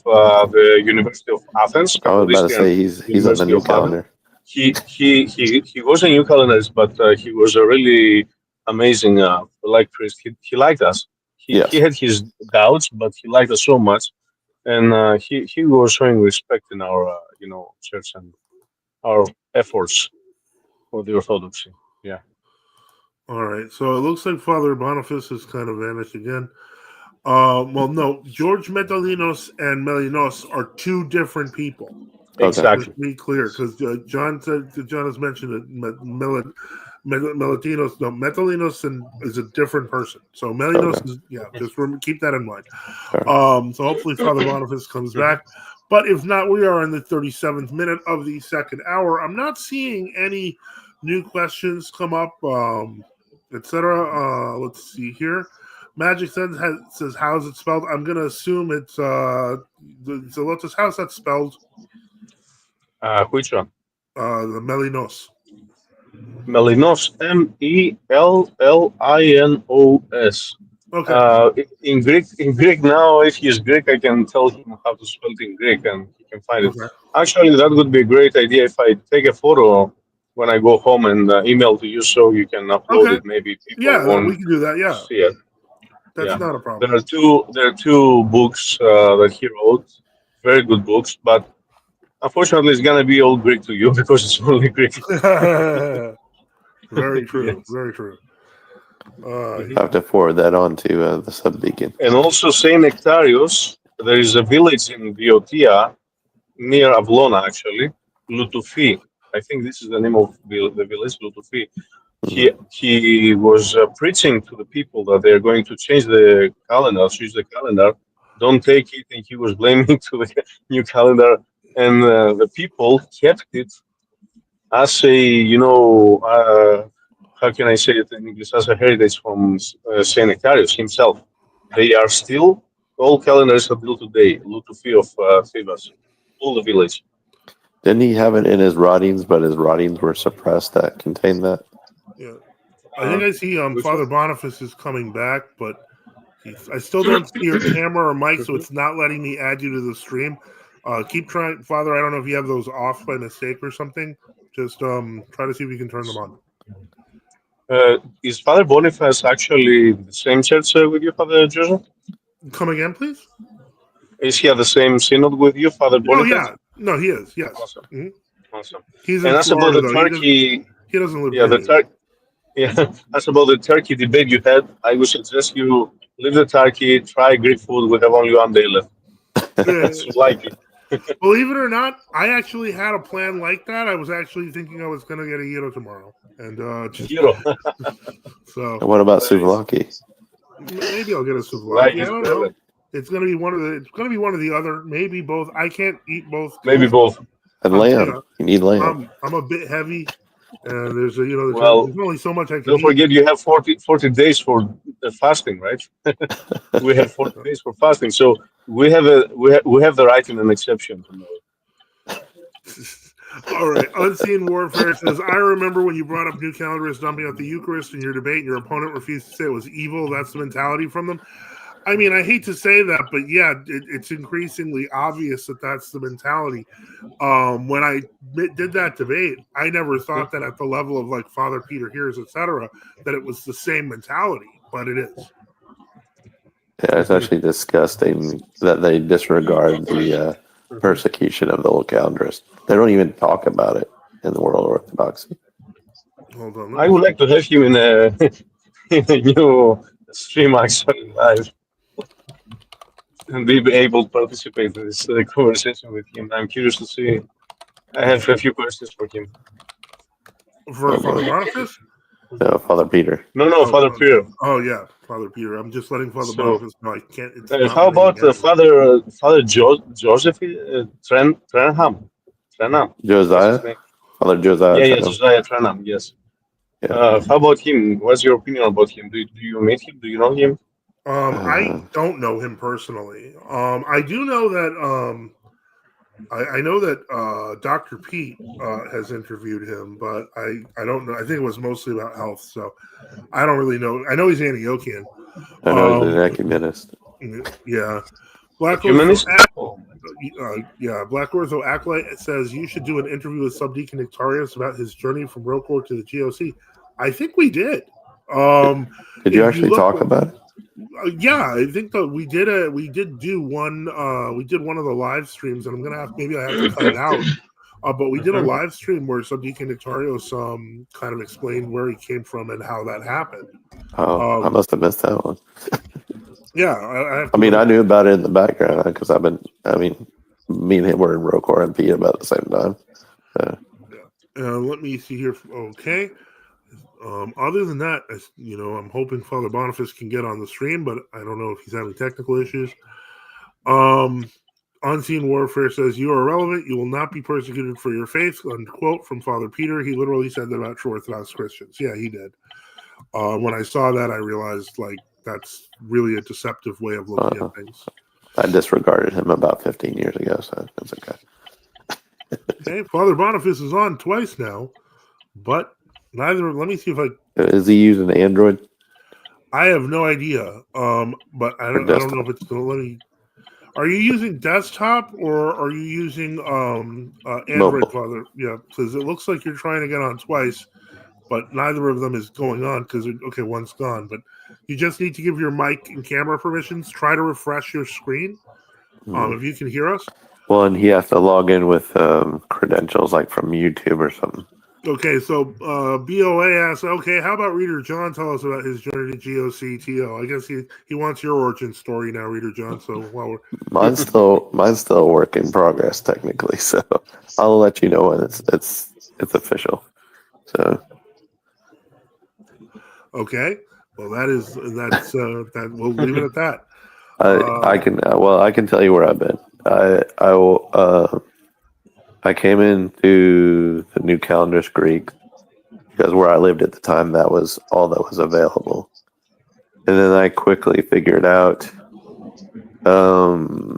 the University of Athens. I was about to say he's on the New Calendar. He was a New Calendarist, but he was a really amazing priest. He liked us. He had his doubts, but he liked us so much, and he was showing respect in our church and our efforts for the Orthodoxy. Yeah. All right. So it looks like Father Boniface has kind of vanished again. No, George Metallinos and Melinos are two different people. Exactly. Let's be clear, because John has mentioned that Metallinos is a different person. So Melinos is keep that in mind. So hopefully Father Boniface comes back. But if not, we are in the 37th minute of the second hour. I'm not seeing any new questions come up, etc. Let's see here. Magic says, how is it spelled? I'm going to assume it's Zelotes. How's that spelled? Which one? The Melinos. Melinos, Mellinos. Okay. In Greek now, if he's Greek, I can tell him how to spell it in Greek, and he can find it. Actually, that would be a great idea if I take a photo when I go home and email to you, so you can upload it. Maybe people won't we can do that. Yeah, see it. That's not a problem. There are two books that he wrote, very good books, but unfortunately, it's gonna be all Greek to you because it's only Greek. Very true. Yes. Very true. I have to forward that on to the subdeacon. And also Saint Nectarius. There is a village in Boeotia near Avlona, actually, Lutufi. I think this is the name of the village, Lutufi. He was preaching to the people that they are going to change the calendar, switch the calendar. Don't take it, and he was blaming to the new calendar. And the people kept it as a, how can I say it in English, as a heritage from Saint Nectarius himself. They are still, all calendars until today, Lutufi of Thebes, all the village. Didn't he have it in his writings, but his writings were suppressed that contained that? Yeah. I think I see Father Boniface is coming back, but I still don't see your camera or mic, so it's not letting me add you to the stream. Keep trying, Father. I don't know if you have those off by mistake or something. Just try to see if you can turn them on. Is Father Boniface actually the same church with you, Father Joseph? Come again, please? Is he at the same synod with you, Father Boniface? Oh, yeah. No, he is, yes. Awesome. Mm-hmm. Awesome. He's and in that's Florida, about the though. Turkey. He doesn't live here. That's about the turkey debate you had. I would suggest you leave the turkey, try Greek food. We have only one day left. So likely. Believe it or not, I actually had a plan like that. I was actually thinking I was going to get a gyro tomorrow, and gyro. So. And what about souvlaki? Maybe I'll get a souvlaki. I don't know. It's going to be one of the. It's going to be one of the other. Maybe both. I can't eat both. Maybe both. And lamb. You need lamb. I'm a bit heavy. And there's there's Well, only so much I can don't eat. forget you have 40 days for fasting, right? We have 40 days for fasting, so we have the right in an exception to know it. All right. Unseen Warfare says, I remember when you brought up new calendars dumping out the Eucharist in your debate and your opponent refused to say it was evil. That's the mentality from them. I mean, I hate to say that, but yeah, it's increasingly obvious that that's the mentality. When I did that debate, I never thought that at the level of like Father Peter hears, etc., that it was the same mentality, but it is. Yeah, it's actually disgusting that they disregard the persecution of the Localendrists. They don't even talk about it in the world of Orthodoxy. Hold on. I would like to have him in a in a new stream actually live and be able to participate in this conversation with him. I'm curious to see. I have a few questions for him. For Father Boniface? No, Father Peter. No, Father Peter. Oh yeah, Father Peter. I'm just letting Father So, Boniface know I can't. It's not how letting me about get it. Father Joseph Trenham? Trenham. What's Josiah? his name? Father Josiah Yeah, Trenham. Josiah Trenham. Yes. Yeah. How about him? What's your opinion about him? Do you meet him? Do you know him? I don't know him personally. I do know that I know that Dr. Pete has interviewed him, but I don't know. I think it was mostly about health, so I don't really know. I know he's Antiochian. I know he's an ecumenist. Yeah. Black Humanist? Black Ortho Acolyte says you should do an interview with Subdeacon Nectarius about his journey from ROCOR to the GOC. I think we did. Did you actually talk about it? Yeah, I think that we did do one we did one of the live streams, and maybe I have to cut it out. But we did a live stream where Subdeacon Nectarios kind of explained where he came from and how that happened. Oh, I must have missed that one. Yeah, I knew about it in the background because me and him were in ROCOR and Pete about the same time. Let me see here. Okay. Other than that, I'm hoping Father Boniface can get on the stream, but I don't know if he's having technical issues. Unseen Warfare says, you are irrelevant. You will not be persecuted for your faith. Unquote from Father Peter. He literally said that about true Orthodox Christians. Yeah, he did. When I saw that, I realized that's really a deceptive way of looking at things. I disregarded him about 15 years ago, so that's okay. Okay, Father Boniface is on twice now, but neither. Let me see if is he using Android? I have no idea. But I don't know if it's going to let me. Are you using desktop or are you using Android, Mobile. Father? Yeah, because it looks like you're trying to get on twice, but neither of them is going on because one's gone. But you just need to give your mic and camera permissions. Try to refresh your screen. If you can hear us. Well, and he has to log in with credentials like from YouTube or something. Okay, so BOA asks, okay, how about Reader John tell us about his journey to GOCTO? I guess he wants your origin story now, Reader John. So mine's still a work in progress technically, so I'll let you know when it's official. So okay, well that's that we'll leave it at that. I can tell you where I've been. I came into the New Calendars Greek because where I lived at the time, that was all that was available. And then I quickly figured out that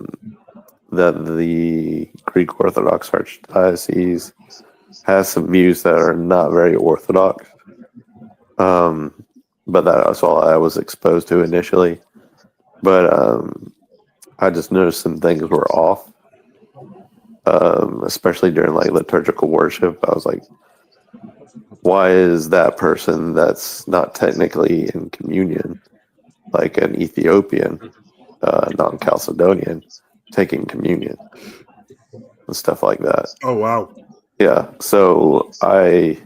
the Greek Orthodox Archdiocese has some views that are not very Orthodox. But that's all I was exposed to initially. But I just noticed some things were off. Especially during liturgical worship, I was like, why is that person that's not technically in communion, like an Ethiopian, non-Chalcedonian, taking communion and stuff like that? Oh, wow. Yeah, so I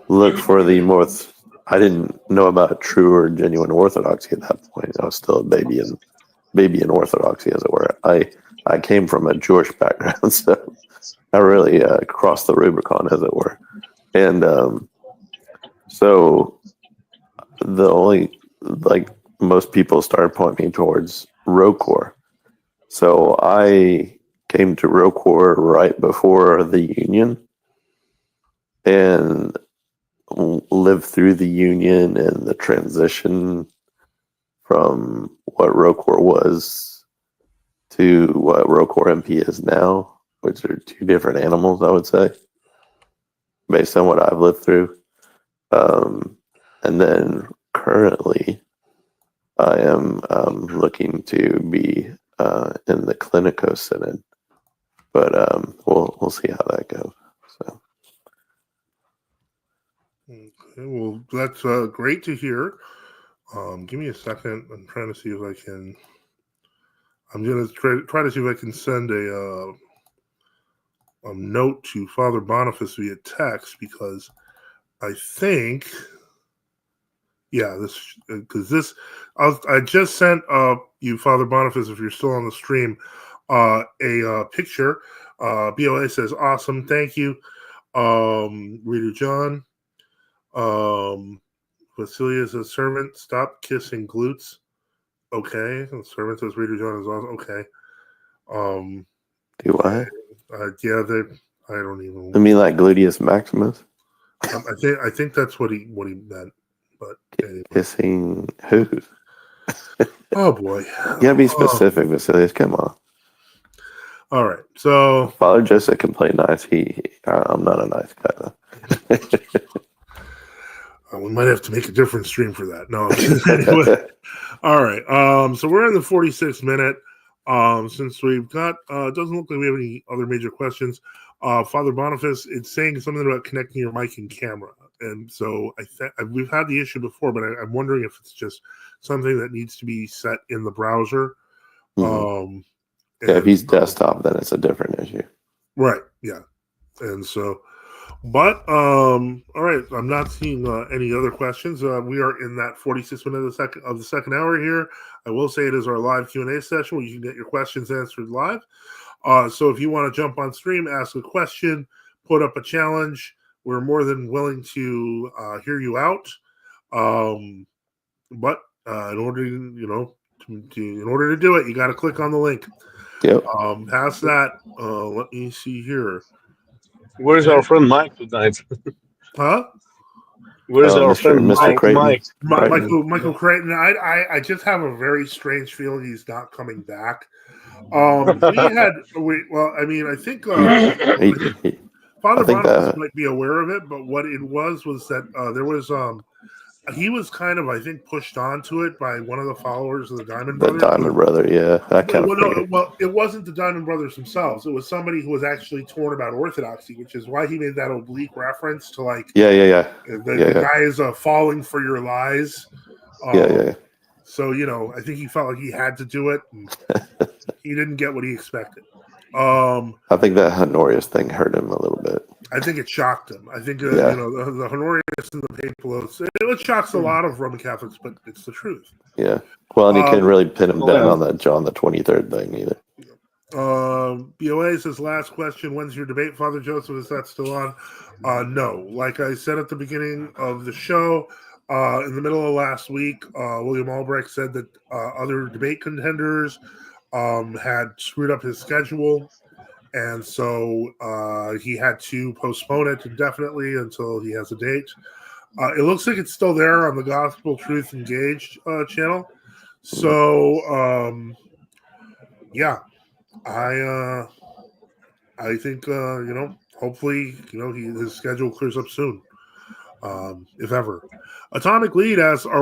looked for I didn't know about true or genuine Orthodoxy at that point. I was still a baby in Orthodoxy, as it were. I came from a Jewish background, so I really crossed the Rubicon, as it were. And so the only, most people started pointing me towards ROCOR. So I came to ROCOR right before the union. And lived through the Union and the transition from what Rocor was to what Rocor MP is now, which are two different animals, I would say, based on what I've lived through. And then currently, I am looking to be in the Clinico Synod, but we'll see how that goes. So. Okay, well, that's great to hear. Give me a second. I'm trying to see if I can. I'm going to try to see if I can send a note to Father Boniface via text, because I think, I just sent you, Father Boniface, if you're still on the stream, a picture. BOA says, awesome, thank you. Reader John. Vasilia says, servant, stop kissing glutes. Okay. The servant says, Reader John is awesome. Okay. Do what? Yeah, I don't even. I mean, like gluteus maximus. I think that's what he meant. But anyway. Kissing who? Oh boy. You gotta be specific, Vasilius. Come on. All right. So Father Joseph can play nice. I'm not a nice guy though. we might have to make a different stream for that. No. Anyway. All right. So we're in the 46th minute. Since we've got, it doesn't look like we have any other major questions. Father Boniface, it's saying something about connecting your mic and camera. And so we've had the issue before, but I'm wondering if it's just something that needs to be set in the browser. Mm-hmm. Yeah, if he's desktop, then it's a different issue. Right. Yeah. And so, but, all right. I'm not seeing any other questions. We are in that 46th minute of the second hour here. I will say it is our live Q&A session where you can get your questions answered live. So if you want to jump on stream, ask a question, put up a challenge, we're more than willing to hear you out. But in order to do it, you got to click on the link. Yep. Past that, let me see here. Where's our friend Mike tonight? Huh? Where's our friend Mr. Mike? Michael Creighton. I just have a very strange feeling he's not coming back. I think Father Boniface might be aware of it, but what it was that there was he was kind of, I think, pushed onto it by one of the followers of the Diamond Brothers. The Diamond Brother, yeah. It wasn't the Diamond Brothers themselves. It was somebody who was actually torn about orthodoxy, which is why he made that oblique reference to the guy is falling for your lies. So, I think he felt like he had to do it. And he didn't get what he expected. I think that Honorius thing hurt him a little bit. I think it shocked him. I think the Honorius and the Papalos, it shocks a lot of Roman Catholics, but it's the truth. Yeah. Well, and he couldn't really pin him down on that John the 23rd thing either. BOA says, last question, when's your debate, Father Joseph? Is that still on? No. Like I said at the beginning of the show, in the middle of last week, William Albrecht said that other debate contenders had screwed up his schedule, and so he had to postpone it indefinitely until he has a date. It looks like it's still there on the Gospel Truth Engaged channel. So, I think hopefully his schedule clears up soon, if ever. Atomic Lead asks, when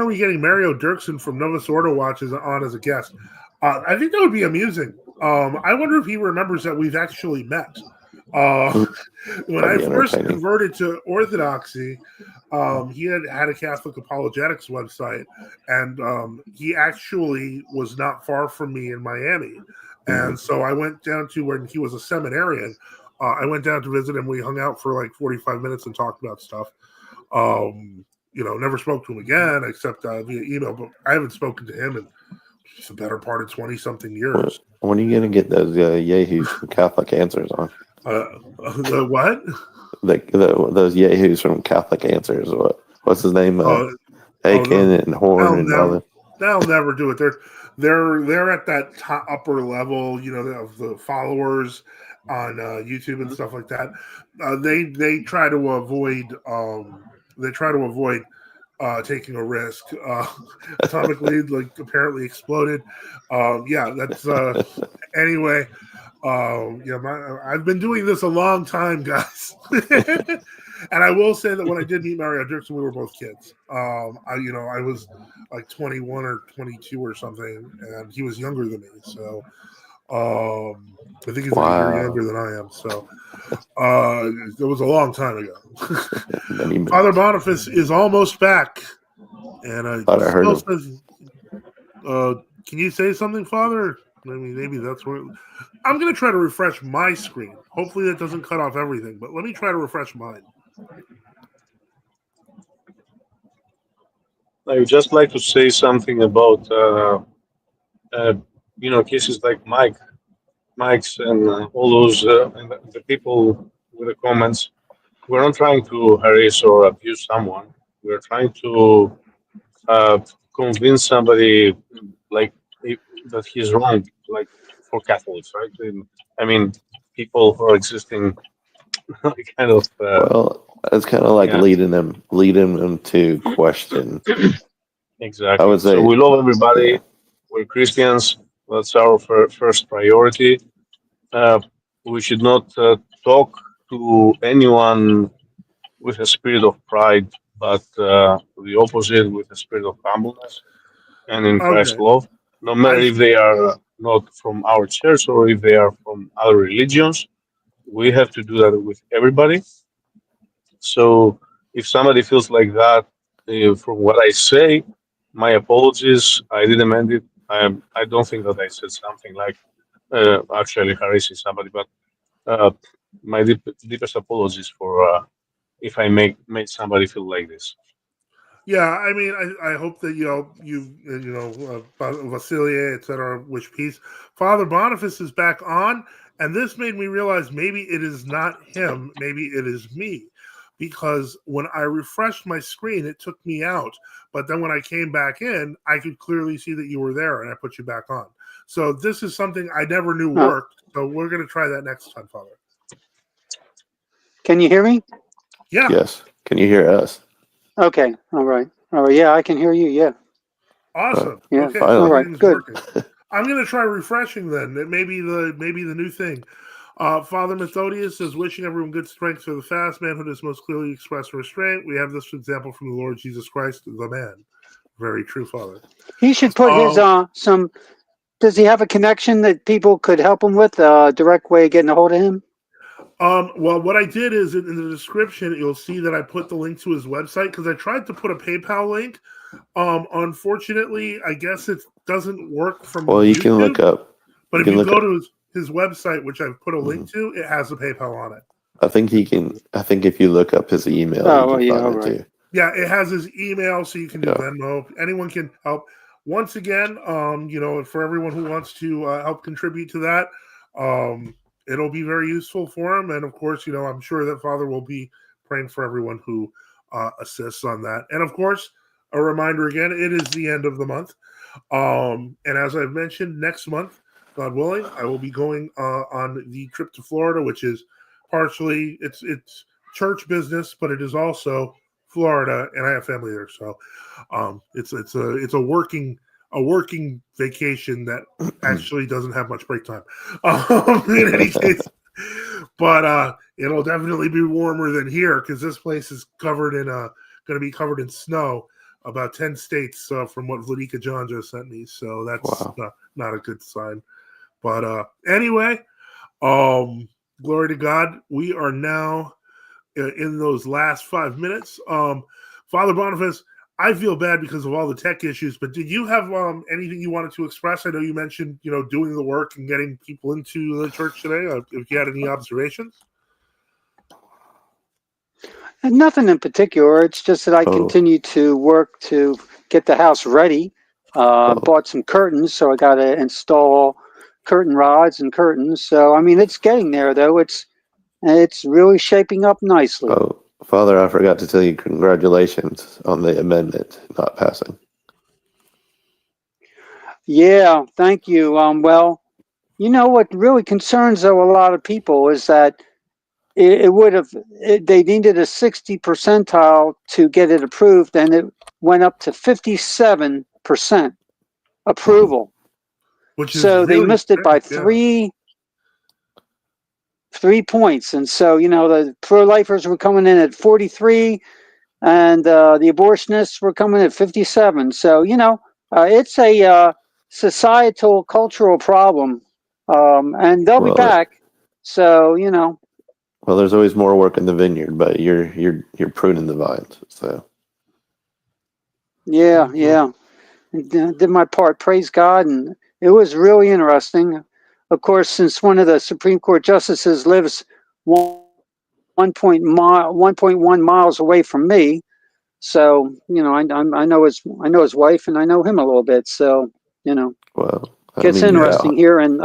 are we getting Mario Dirksen from Novus Ordo Watches on as a guest? I think that would be amusing. I wonder if he remembers that we've actually met. When I first converted to Orthodoxy, he had a Catholic Apologetics website, and he actually was not far from me in Miami. And so I went down to when he was a seminarian. I went down to visit him. We hung out for like 45 minutes and talked about stuff. Never spoke to him again except via email, but I haven't spoken to him in the better part of 20-something years. When are you going to get those yahoos from Catholic Answers on? The what? Those yahoos from Catholic Answers. What's his name? Aiken and Horn and all that. They'll never do it. They're at that upper level, of the followers on YouTube and stuff like that. They try to avoid they try to avoid taking a risk. Atomic lead apparently exploded. That's anyway. I've been doing this a long time, guys. And I will say that when I did meet Mario Dirksen, we were both kids. I was like 21 or 22 or something, and he was younger than me. So I think he's a year younger than I am. So it was a long time ago. Father Boniface is almost back, and I heard him. says, "Can you say something, Father?" I mean, maybe that's where I'm going to try to refresh my screen. Hopefully, that doesn't cut off everything. But let me try to refresh mine. I would just like to say something about cases like Mike's, and all those and the people with the comments. We're not trying to harass or abuse someone. We're trying to uh, convince somebody like that he's wrong, like for Catholics, right? I mean, people who are existing kind of. Well, it's kind of like leading them to question. Exactly. I would say, so we love everybody. yeah. We're Christians. That's our first priority. We should not talk to anyone with a spirit of pride, but the opposite, with a spirit of humbleness and in Christ's love. No matter if they are not from our church or if they are from other religions, we have to do that with everybody. So if somebody feels like that, from what I say, my apologies. I didn't mean it. I don't think that I said something like actually harassing somebody, but my deepest apologies for if I made somebody feel like this. Yeah, I mean, I hope that Vasilia, etc., wish peace. Father Boniface is back on, and this made me realize maybe it is not him, maybe it is me, because when I refreshed my screen, it took me out, but then when I came back in, I could clearly see that you were there, and I put you back on. So this is something I never knew worked. So we're going to try that next time, Father. Can you hear me? Yeah. Yes. Can you hear us? Okay. All right. Yeah, I can hear you. Yeah. Awesome. Yeah. Okay. All right. Good. I'm going to try refreshing then. It may be the new thing. Father Methodius says, wishing everyone good strength for the fast. Manhood is most clearly expressed restraint. We have this example from the Lord Jesus Christ, the man. Very true, Father. He should put his some. Does he have a connection that people could help him with? A direct way of getting a hold of him? Well, what I did is in the description, you'll see that I put the link to his website because I tried to put a PayPal link. Unfortunately, I guess it doesn't work from Well, you YouTube, can look up. But if you go to his website, which I've put a link to, it has a PayPal on it. I think he can. I think if you look up his email, you can find it too. Yeah, it has his email, so you can do Venmo. Anyone can help. Once again, for everyone who wants to help contribute to that, it'll be very useful for him. And of course, I'm sure that Father will be praying for everyone who assists on that. And of course, a reminder again, it is the end of the month. And as I've mentioned, next month, God willing, I will be going on the trip to Florida, which is partially it's church business, but it is also Florida, and I have family there, so it's a working vacation that actually doesn't have much break time. In any case, but it'll definitely be warmer than here because this place is going to be covered in snow. About 10 states from what Vladika John just sent me, so that's not a good sign. But anyway, glory to God. We are now in those last 5 minutes. Father Boniface, I feel bad because of all the tech issues, but did you have anything you wanted to express? I know you mentioned, doing the work and getting people into the church today. If you had any observations? Nothing in particular. It's just that I continue to work to get the house ready. Bought some curtains, so I got to install curtain rods and curtains. So, I mean, it's getting there, though. It's really shaping up nicely. Oh, Father, I forgot to tell you congratulations on the amendment not passing. Yeah, thank you. Well, what really concerns, though, a lot of people is that it would have, they needed a 60 percentile to get it approved, and it went up to 57% approval. Which is So really they missed it by yeah. 3 points. And so, the pro-lifers were coming in at 43, and the abortionists were coming at 57. So, it's a societal, cultural problem, and they'll be back. So, Well, there's always more work in the vineyard, but you're pruning the vines. So yeah. Did my part. Praise God, and it was really interesting. Of course, since one of the Supreme Court justices lives 1.1 miles away from me, so I know his wife, and I know him a little bit. So well, gets interesting here in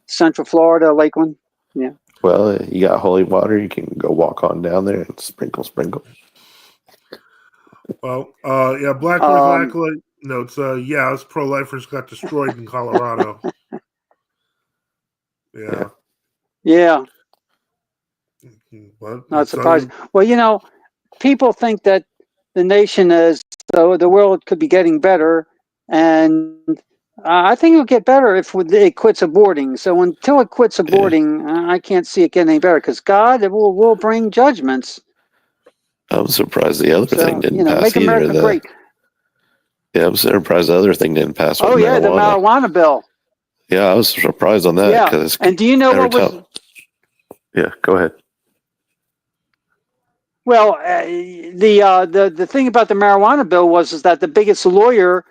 Central Florida, Lakeland. Yeah. Well, you got holy water. You can go walk on down there and sprinkle. Well, yeah, Black Earth Acolyte notes, us pro-lifers got destroyed in Colorado. Yeah. What? Not surprised. Well, people think that the nation is, so the world could be getting better, and I think it'll get better if it quits aborting. So until it quits aborting, I can't see it getting any better, because God will bring judgments. I'm surprised the other thing didn't pass make either. America great. Yeah, I'm surprised the other thing didn't pass. Oh yeah, the marijuana bill. Yeah, I was surprised on that. Yeah, and do you know what was? Yeah, go ahead. Well, the thing about the marijuana bill is that the biggest lawyer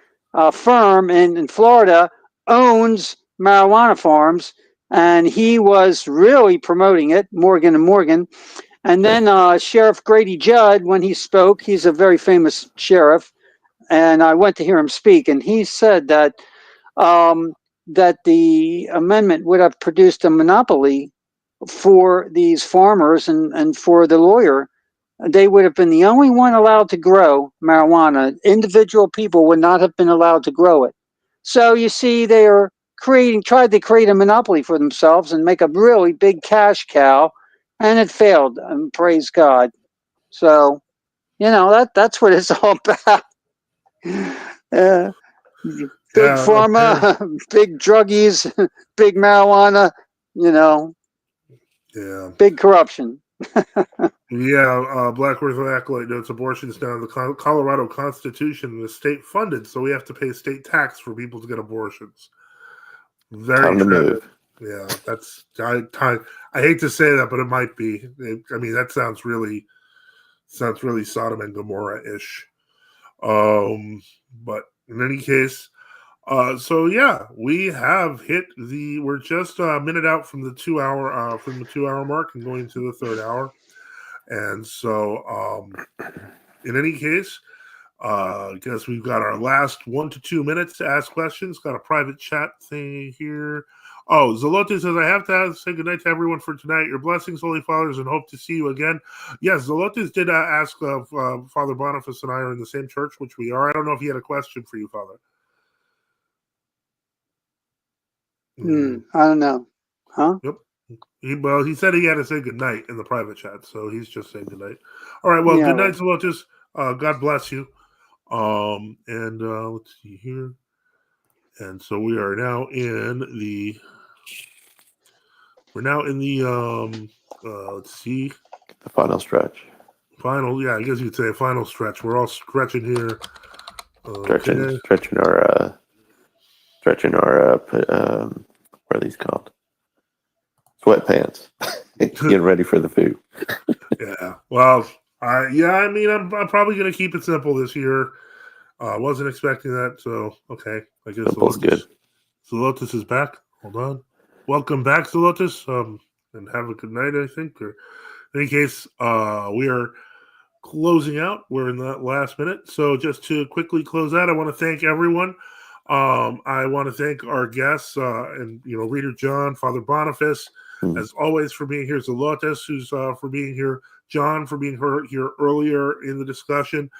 firm in Florida owns marijuana farms, and he was really promoting it, Morgan and Morgan. And then Sheriff Grady Judd, when he spoke, he's a very famous sheriff, and I went to hear him speak, and he said that that the amendment would have produced a monopoly for these farmers and for the lawyer. They would have been the only one allowed to grow marijuana. Individual people would not have been allowed to grow it. So you see, they are tried to create a monopoly for themselves and make a really big cash cow, and it failed. And praise God. So, that's what it's all about. Big pharma, big druggies, big marijuana, big corruption. Black Earth Acolyte notes abortion is now in the Colorado Constitution and is state funded, so we have to pay state tax for people to get abortions. Very true. Yeah, that's I hate to say that, but it might be. That sounds really Sodom and Gomorrah-ish. But in any case, we have hit we're just a minute out from the 2 hour mark and going to the third hour. And so, in any case, I guess we've got our last 1 to 2 minutes to ask questions. Got a private chat thing here. Oh, Zalote says, I have to say goodnight to everyone for tonight. Your blessings, Holy Fathers, and hope to see you again. Yes, Zalotes did ask Father Boniface and I are in the same church, which we are. I don't know if he had a question for you, Father. I don't know. Huh? Yep. He said he had to say goodnight in the private chat, so he's just saying goodnight. All right, well, good night, Zalotes. God bless you. And let's see here. And so we are now in the let's see. The final stretch. I guess you'd say a final stretch. We're all stretching here. Stretching our what are these called? Sweatpants. Getting ready for the food. Yeah. Well, I'm probably going to keep it simple this year. I wasn't expecting that, so okay. I guess Simple's good. Zalotes is back. Hold on. Welcome back, Zalotes. And have a good night, I think. Or in any case, we are closing out. We're in that last minute. So just to quickly close out, I want to thank everyone. I want to thank our guests and Reader John, Father Boniface, as always, for being here. Zalotes, who's for being here. John, for being here earlier in the discussion.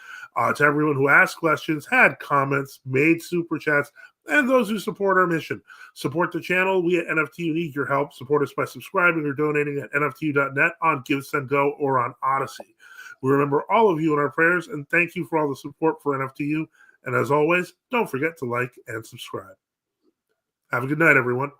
To everyone who asked questions, had comments, made super chats, and those who support our mission. Support the channel. We at NFTU need your help. Support us by subscribing or donating at nftu.net, on GiveSendGo, or on Odyssey. We remember all of you in our prayers, and thank you for all the support for NFTU. And as always, don't forget to like and subscribe. Have a good night, everyone.